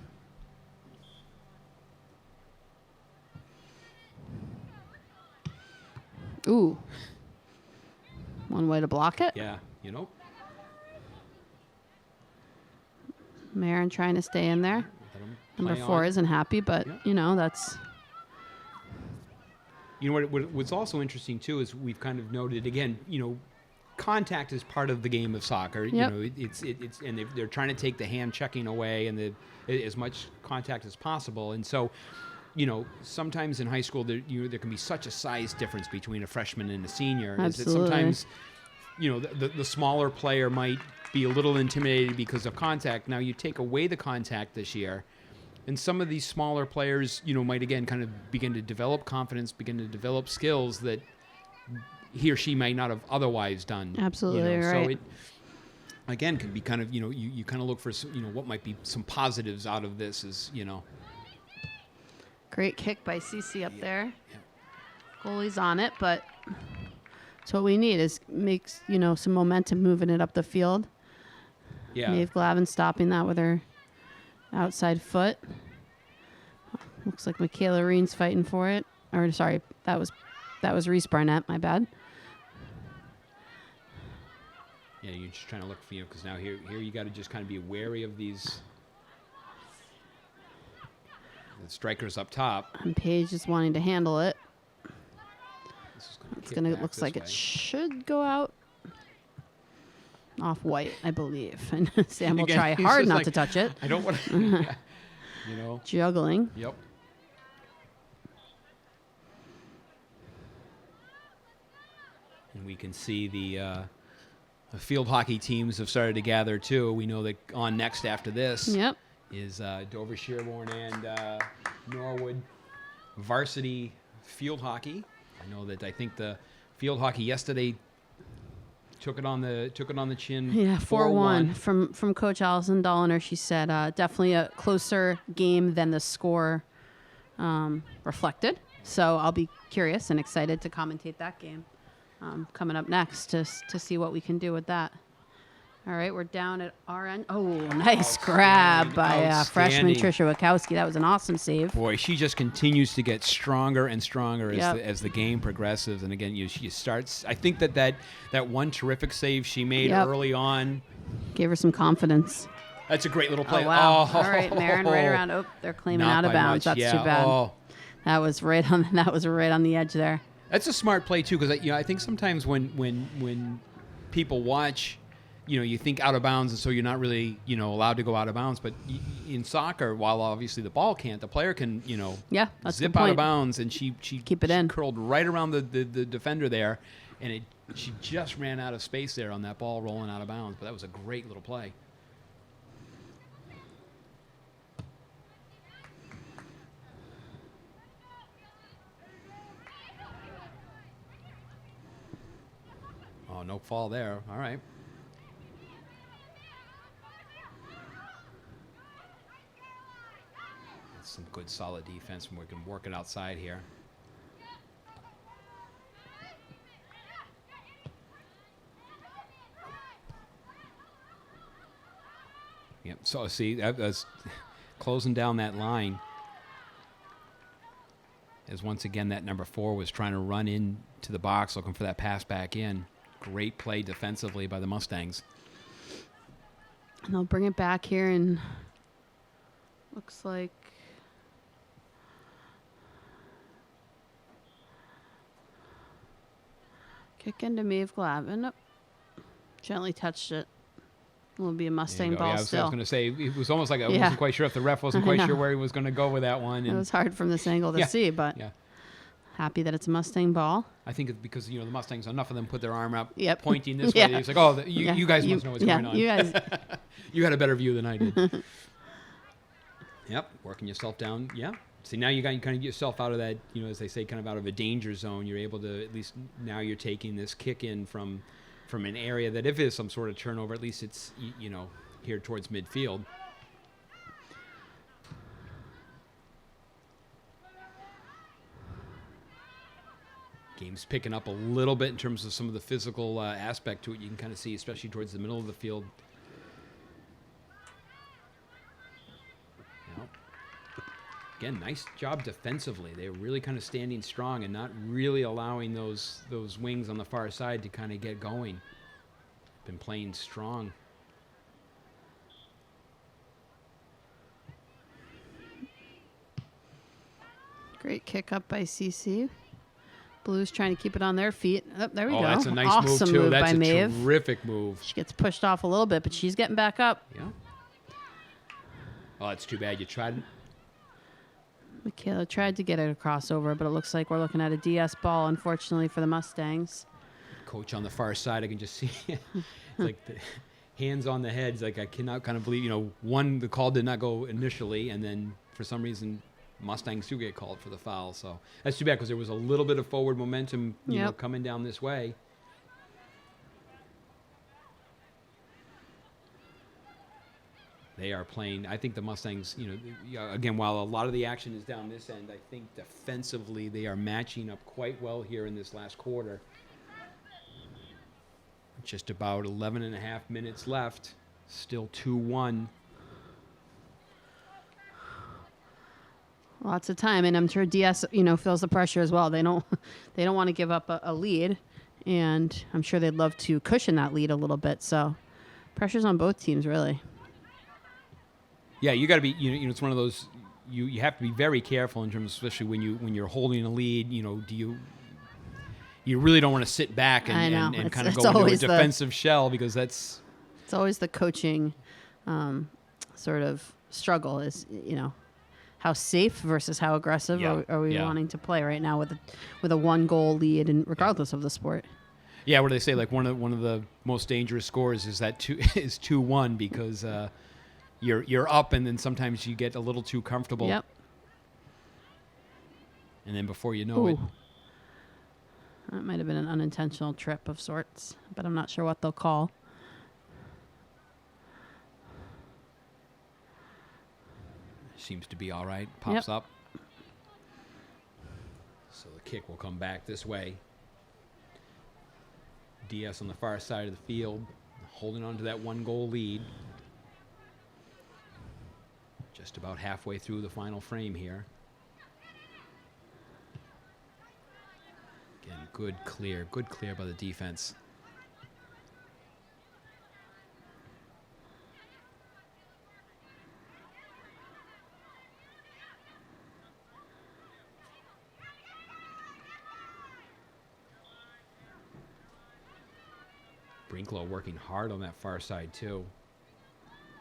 S1: Ooh. One way to block it.
S2: Yeah,
S1: Marin trying to stay in there. Number 4 isn't happy, but, that's...
S2: What's also interesting, too, is we've kind of noted, again, contact is part of the game of soccer.
S1: Yep.
S2: It's and they're trying to take the hand checking away and as much contact as possible. And so, sometimes in high school there can be such a size difference between a freshman and a senior.
S1: Absolutely.
S2: Is that sometimes, the smaller player might be a little intimidated because of contact. Now you take away the contact this year, and some of these smaller players, might again kind of begin to develop confidence, begin to develop skills that he or she might not have otherwise done.
S1: Absolutely right.
S2: So it again can be kind of you kind of look for what might be some positives out of this is
S1: Great kick by Cece up there. Yeah. Goalie's on it, but that's what we need is makes some momentum moving it up the field.
S2: Yeah.
S1: Maeve Glavin stopping that with her outside foot. Looks like Michaela Reen's fighting for it. Or sorry, that was Reese Barnett. My bad.
S2: Yeah, you're just trying to look for because now here you got to just kind of be wary of these. The strikers up top.
S1: And Paige is wanting to handle it.
S2: It's gonna
S1: looks like it should go out. Off white, I believe. And Sam will try hard not to touch it.
S2: I don't want to,
S1: Juggling.
S2: Yep. And we can see the field hockey teams have started to gather too. We know that on next after this is Dover Sherborn and Norwood varsity field hockey. I think the field hockey yesterday took it on the chin.
S1: Yeah, 4-1 from Coach Allison Dolliner. She said definitely a closer game than the score reflected. So I'll be curious and excited to commentate that game coming up next to see what we can do with that. All right, we're down at our end. Oh, nice grab by freshman Trisha Wachowski. That was an awesome save.
S2: Boy, she just continues to get stronger and stronger as the game progresses. And again, she starts. I think that one terrific save she made early on
S1: gave her some confidence.
S2: That's a great little play.
S1: Oh, wow. All right, Marin, right around. Oh, they're claiming out of bounds. That's too bad. That was right on the edge there.
S2: That's a smart play too, because I think sometimes when people watch, you think out of bounds, and so you're not really allowed to go out of bounds. But in soccer, while obviously the ball can't, the player can
S1: that's
S2: zip
S1: the
S2: out of
S1: point.
S2: bounds, and she
S1: Keep it in.
S2: curled right around the defender there, and she just ran out of space there on that ball rolling out of bounds. But that was a great little play. Oh, no fall there. All right. That's some good solid defense, and we can work it outside here. Yep. So see, that was closing down that line. As once again that number 4 was trying to run into the box looking for that pass back in. Great play defensively by the Mustangs.
S1: And they'll bring it back here, and looks like kick into Maeve Glavin. Oh, gently touched it. Will be a Mustang ball
S2: I was
S1: still.
S2: going to say, it was almost like I wasn't quite sure if the ref wasn't quite sure where he was going to go with that one.
S1: It was hard from this angle to see, but happy that it's a Mustang ball.
S2: I think it's because, the Mustangs, enough of them put their arm up,
S1: Yep.
S2: pointing this way. It's like, oh, you guys must know what's going on.
S1: You guys.
S2: You had a better view than I did. Yep, working yourself down. Yeah. See, now you kind of get yourself out of that, as they say, kind of out of a danger zone. You're able to, at least now you're taking this kick in from an area that if it is some sort of turnover, at least it's, here towards midfield. Game's picking up a little bit in terms of some of the physical aspect to it. You can kind of see, especially towards the middle of the field. Again, nice job defensively. They're really kind of standing strong and not really allowing those wings on the far side to kind of get going. Been playing strong.
S1: Great kick up by CC. Blues trying to keep it on their feet. Oh, there we go.
S2: That's a nice
S1: awesome
S2: move, too.
S1: By
S2: That's a
S1: Maeve.
S2: terrific move.
S1: She gets pushed off a little bit, but she's getting back up.
S2: Yeah. Oh, that's too bad. You tried.
S1: Michaela tried to get it a crossover, but it looks like we're looking at a DS ball, unfortunately, for the Mustangs.
S2: Coach on the far side, I can just see it's like the hands on the head. It's like I cannot kind of believe, one, the call did not go initially, and then for some reason Mustangs do get called for the foul. So that's too bad because there was a little bit of forward momentum, you know, coming down this way. They are playing. I think the Mustangs, again, while a lot of the action is down this end, I think defensively they are matching up quite well here in this last quarter. Just about 11 and a half minutes left. Still 2-1.
S1: Lots of time, and I'm sure DS, feels the pressure as well. They don't want to give up a lead, and I'm sure they'd love to cushion that lead a little bit. So, pressure's on both teams, really.
S2: Yeah, you got to be. It's one of those. You have to be very careful in terms, especially when you're holding a lead. You really don't want to sit back and kind of go into a defensive shell because that's.
S1: It's always the coaching, sort of struggle is how safe versus how aggressive are we wanting to play right now with a 1-goal lead, and regardless of the sport.
S2: Yeah, what do they say? Like one of the most dangerous scores is 2-1 because. You're up, and then sometimes you get a little too comfortable.
S1: Yep.
S2: And then before you know it.
S1: That might have been an unintentional trip of sorts, but I'm not sure what they'll call.
S2: Seems to be all right. Pops up. So the kick will come back this way. DS on the far side of the field, holding on to that 1-goal lead. Just about halfway through the final frame here. Again, good clear by the defense. Brinklow working hard on that far side too.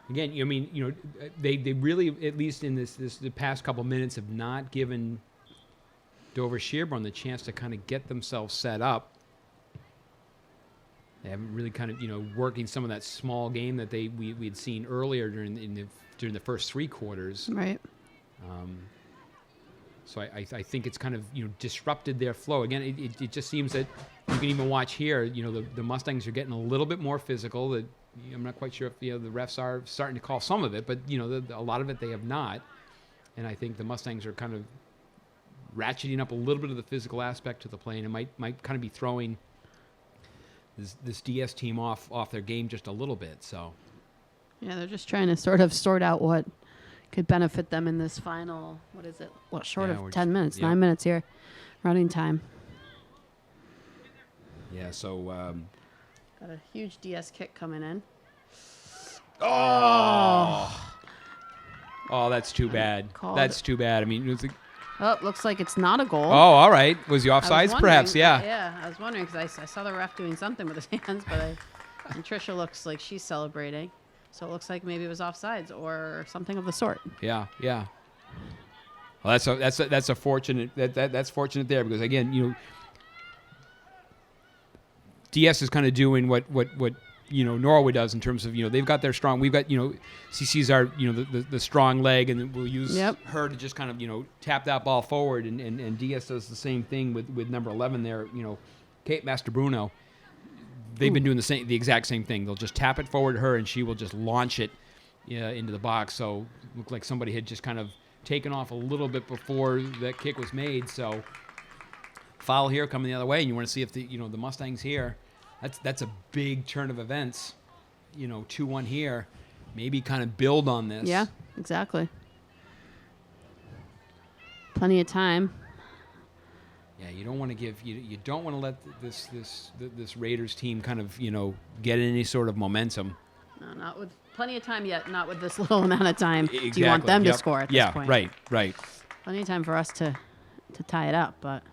S2: Again, I mean, they really, at least in the past couple minutes, have not given Dover Sherborn the chance to kind of get themselves set up. They haven't really kind of, working some of that small game that we had seen earlier during the first three quarters.
S1: Right.
S2: So I think it's kind of disrupted their flow. Again, it just seems that you can even watch here. The Mustangs are getting a little bit more physical. I'm not quite sure if the refs are starting to call some of it, but a lot of it they have not. And I think the Mustangs are kind of ratcheting up a little bit of the physical aspect to the play, and it might kind of be throwing this DS team off their game just a little bit. So
S1: yeah, they're just trying to sort of sort out what could benefit them in this final, what is it? Well, short of 10 minutes, 9 minutes here, running time.
S2: Yeah, so...
S1: got a huge DS kick coming in.
S2: Oh, that's too bad.
S1: Called.
S2: That's too bad. I mean,
S1: looks like it's not a goal.
S2: Oh, all right. Was he offsides, perhaps? Yeah.
S1: Yeah, I was wondering because I saw the ref doing something with his hands, and Trisha looks like she's celebrating. So it looks like maybe it was offsides or something of the sort.
S2: Yeah. Well, that's a fortunate that's fortunate there, because again, DS is kind of doing what Norway does in terms of they've got their strong. We've got CC's our the strong leg, and we'll use her to just kind of tap that ball forward, and DS does the same thing with number 11 there. Kate Masterbruno. They've been doing the exact same thing. They'll just tap it forward to her, and she will just launch it into the box. So it looked like somebody had just kind of taken off a little bit before that kick was made. So foul here coming the other way, and you want to see if the Mustangs here. That's a big turn of events. 2-1 here. Maybe kind of build on this.
S1: Yeah, exactly. Plenty of time.
S2: Yeah, you don't want to give you don't want to let this Raiders team kind of get any sort of momentum.
S1: No, not with plenty of time yet. Not with this little amount of time.
S2: Exactly.
S1: Do you want them to score at this point?
S2: Yeah, right.
S1: Plenty of time for us to tie it up, but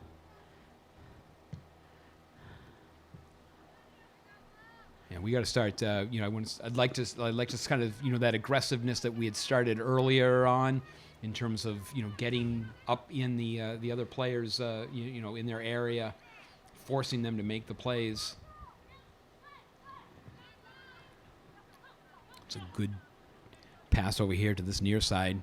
S2: yeah, we got to start. I'd like to kind of that aggressiveness that we had started earlier on. In terms of getting up in the other players in their area, forcing them to make the plays. It's a good pass over here to this near side.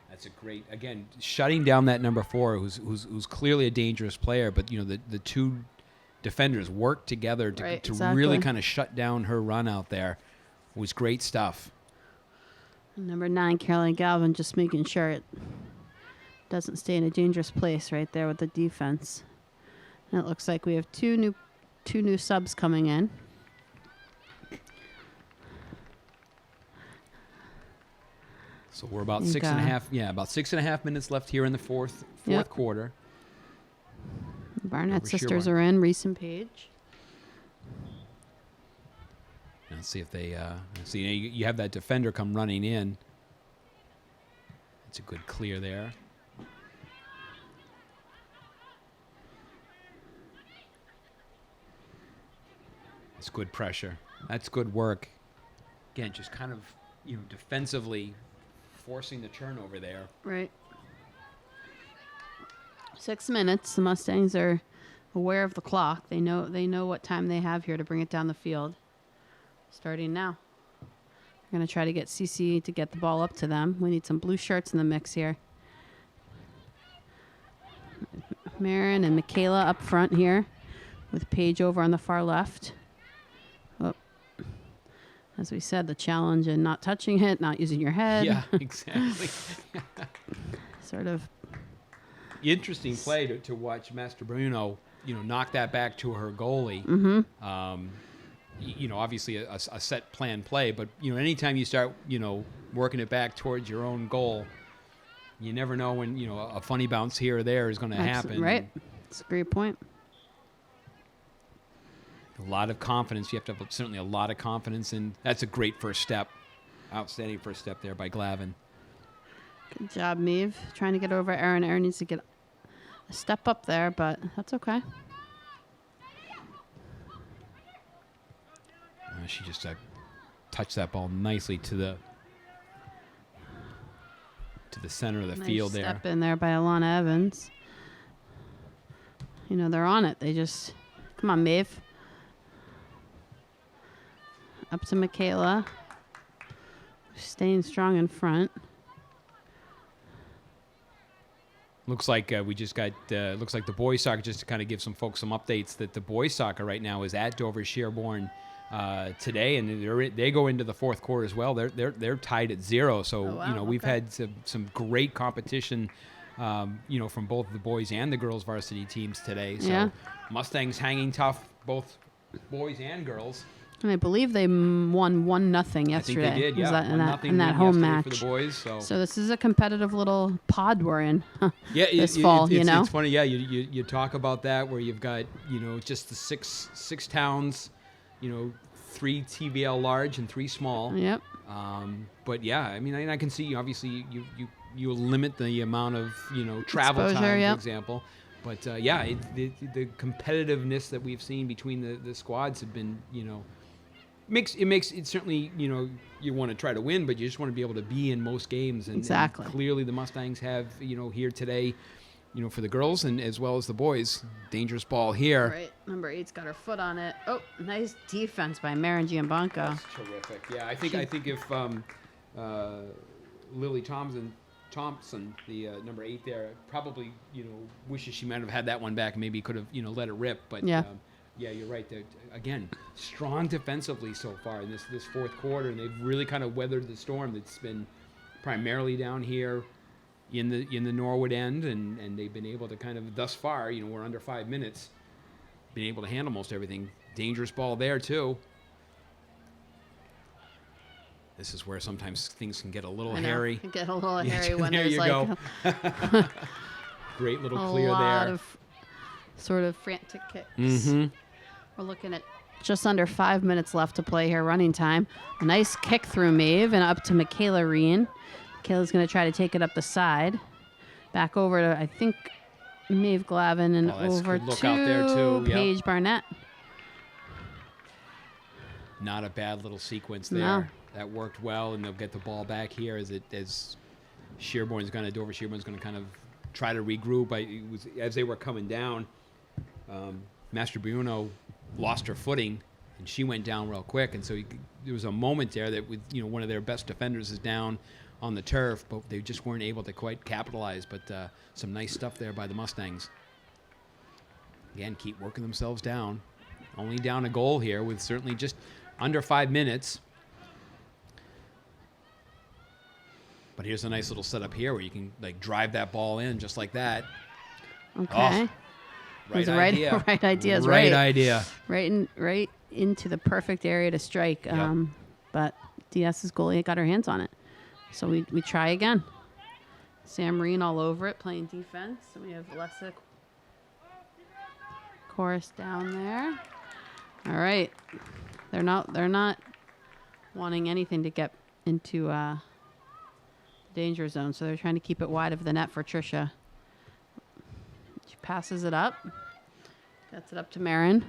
S2: That's a great, again, shutting down that number 4, who's clearly a dangerous player, but the two defenders worked together to really kind of shut down her run out there. It was great stuff.
S1: Number 9, Caroline Galvin, just making sure it doesn't stay in a dangerous place right there with the defense. And it looks like we have two new subs coming in.
S2: So we're about 6.5 minutes left here in the fourth quarter.
S1: Barnett sisters are in, Reese and Paige.
S2: Let's see if they you have that defender come running in. It's a good clear there. It's good pressure. That's good work. Again, just kind of defensively forcing the turnover there.
S1: Right. 6 minutes. The Mustangs are aware of the clock. They know what time they have here to bring it down the field. Starting now. We're going to try to get CC to get the ball up to them. We need some blue shirts in the mix here. Marin and Michaela up front here with Paige over on the far left. Oh. As we said, the challenge in not touching it, not using your head.
S2: Yeah, exactly.
S1: Sort of
S2: interesting play to watch Master Bruno, knock that back to her goalie.
S1: Mm-hmm.
S2: Obviously a set plan play, but anytime you start, working it back towards your own goal, you never know when a funny bounce here or there is going to happen.
S1: Right, that's a great point.
S2: A lot of confidence. You have to have certainly a lot of confidence, and that's a great first step. Outstanding first step there by Glavin.
S1: Good job, Maeve. Trying to get over Aaron. Aaron needs to get a step up there, but that's okay.
S2: She just touched that ball nicely to the center of the
S1: Nice
S2: field there.
S1: Step in there by Alana Evans. You know, they're on it. They just, come on, Maeve. Up to Michaela. Staying strong in front.
S2: Looks like we just got, looks like the boys soccer, just to kind of give some folks some updates, that the boys soccer right now is at Dover Sherborn today, and they go into the fourth quarter as well. They're tied at 0. So,
S1: Oh, wow.
S2: you know, we've
S1: Okay.
S2: had some great competition, you know, from both the boys and the girls varsity teams today. So
S1: Yeah.
S2: Mustangs hanging tough, both boys and girls.
S1: And I believe they won 1-0 yesterday.
S2: I think they did,
S1: Was
S2: yeah.
S1: that in
S2: 1-0
S1: that
S2: win
S1: home
S2: yesterday
S1: match.
S2: for the boys. So
S1: this is a competitive little pod we're in
S2: yeah,
S1: this fall, you know?
S2: It's funny, yeah. You talk about that, where you've got, you know, just the six towns, you know, 3 TVL large and 3 small.
S1: Yep.
S2: But yeah, I mean, I can see, obviously you limit the amount of, you know, travel
S1: Exposure,
S2: time,
S1: yep.
S2: for example. But yeah, the competitiveness that we've seen between the squads have been, you know, makes it certainly, you know, you want to try to win, but you just want to be able to be in most games. And
S1: Exactly.
S2: clearly the Mustangs have, you know, here today, you know, for the girls and as well as the boys. Dangerous ball here.
S1: Right. Number 8's got her foot on it. Oh, nice defense by Marin Giambanco.
S2: That's terrific. Yeah, I think if Lily Thompson, the number 8 there, probably, you know, wishes she might have had that one back. Maybe could have, you know, let it rip. But
S1: Yeah.
S2: yeah, you're right. They're, again, strong defensively so far in this fourth quarter, and they've really kind of weathered the storm that's been primarily down here in the Norwood end, and they've been able to kind of, thus far, you know, we're under 5 minutes, been able to handle most everything. Dangerous ball there too. This is where sometimes things can get a little
S1: I know.
S2: hairy.
S1: Can get a little
S2: Yeah,
S1: hairy when
S2: there
S1: there's
S2: you
S1: like
S2: go. Great little
S1: a
S2: clear
S1: lot
S2: there.
S1: of sort of frantic kicks.
S2: Mm-hmm.
S1: We're looking at just under 5 minutes left to play here, running time. A nice kick through Maeve and up to Michaela Reen. Michaela's going to try to take it up the side. Back over to, I think, Maeve Glavin, and
S2: Oh, that's
S1: over
S2: good look
S1: to
S2: out there, too. Yep.
S1: Paige Barnett.
S2: Not a bad little sequence there.
S1: No.
S2: That worked well, and they'll get the ball back here as Sherborn's going to, Dover Sherborn's going to kind of try to regroup. As they were coming down, Master Bruno lost her footing, and she went down real quick. And so there was a moment there that, with, you know, one of their best defenders is down on the turf, but they just weren't able to quite capitalize. But some nice stuff there by the Mustangs. Again, keep working themselves down. Only down a goal here with certainly just under 5 minutes. But here's a nice little setup here where you can like drive that ball in just like that.
S1: Okay.
S2: Oh, right
S1: Right
S2: idea.
S1: right idea is
S2: right
S1: right.
S2: idea.
S1: Right into the perfect area to strike.
S2: Yep.
S1: But DS's goalie got her hands on it. So we try again. Sam Reen all over it, playing defense. And we have Alessa Chorus down there. All right. They're not wanting anything to get into danger zone, so they're trying to keep it wide of the net for Tricia. She passes it up. Gets it up to Marin.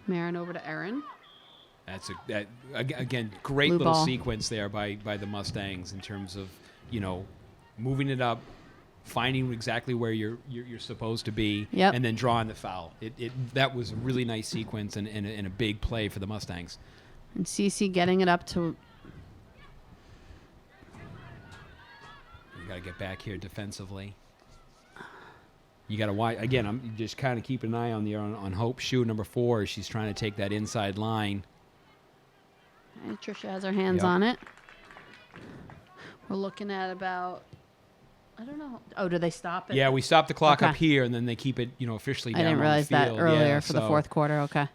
S1: Marin over to Erin.
S2: That's again great
S1: Blue
S2: little
S1: ball.
S2: sequence there by the Mustangs in terms of, you know, moving it up, finding exactly where you're supposed to be,
S1: Yep.
S2: and then drawing the foul. That was a really nice sequence and a big play for the Mustangs.
S1: And Cece getting it up to.
S2: You got to get back here defensively. You got to watch again. I'm just kind of keeping an eye on Hope Shoe number 4. She's trying to take that inside line.
S1: And Tricia has her hands
S2: Yep.
S1: on it. We're looking at about. I don't know. Oh, do they stop it?
S2: Yeah, we stop the clock
S1: Okay.
S2: up here, and then they keep it, you know, officially
S1: I
S2: down
S1: didn't
S2: on
S1: realize
S2: the
S1: that
S2: field.
S1: earlier
S2: Yeah,
S1: for the
S2: so
S1: fourth quarter. Okay.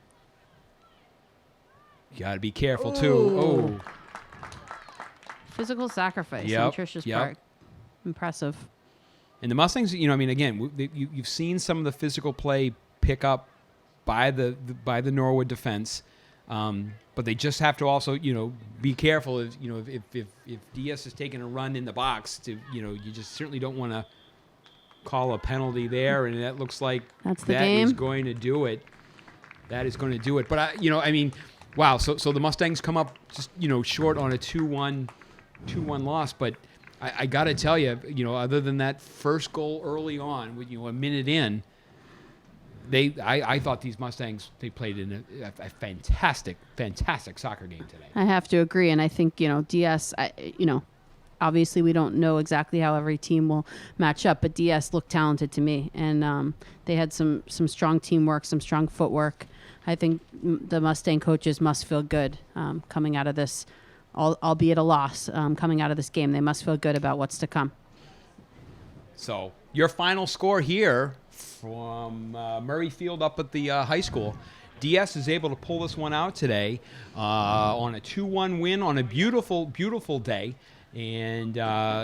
S2: You got to be careful too. Oh,
S1: Physical sacrifice on
S2: Yep,
S1: Tricia's
S2: yep.
S1: part. Impressive.
S2: and the Mustangs, you know, I mean, again, you've seen some of the physical play pick up by the Norwood defense, but they just have to also, you know, be careful. If DS is taking a run in the box, to, you know, you just certainly don't want to call a penalty there, and that looks like
S1: That's the
S2: that
S1: game.
S2: is going to do it. That is going to do it. But wow. So the Mustangs come up just short on a 2-1 loss. But I got to tell you, other than that first goal early on, with a minute in, I thought these Mustangs, they played in a fantastic soccer game today.
S1: I have to agree, and I think DS. Obviously we don't know exactly how every team will match up, but DS looked talented to me, and they had some strong teamwork, some strong footwork. I think the Mustang coaches must feel good coming out of this, albeit a loss, coming out of this game. They must feel good about what's to come.
S2: So your final score here from Murray Field up at the high school. DS is able to pull this one out today on a 2-1 win on a beautiful, beautiful day. And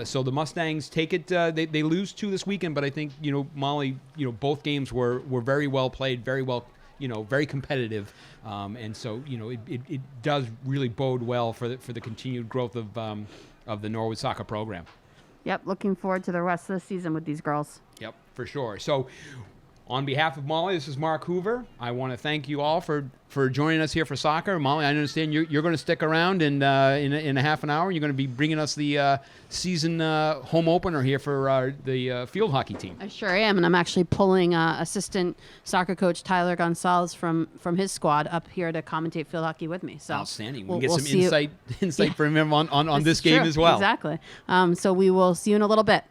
S2: so the Mustangs take it. They lose 2 this weekend, but I think Molly, both games were very well played, very well, very competitive, and so it does really bode well for the continued growth of the Norwood soccer program.
S1: Yep, looking forward to the rest of the season with these girls.
S2: Yep, for sure. So, on behalf of Molly, this is Mark Hoover. I want to thank you all for joining us here for soccer. Molly, I understand you're going to stick around, and in a half an hour, you're going to be bringing us the season home opener here for the field hockey team.
S1: I sure am, and I'm actually pulling assistant soccer coach Tyler Gonzalez from his squad up here to commentate field hockey with me. So
S2: outstanding. We can get some insight from him on this game
S1: true.
S2: as well.
S1: Exactly. So we will see you in a little bit.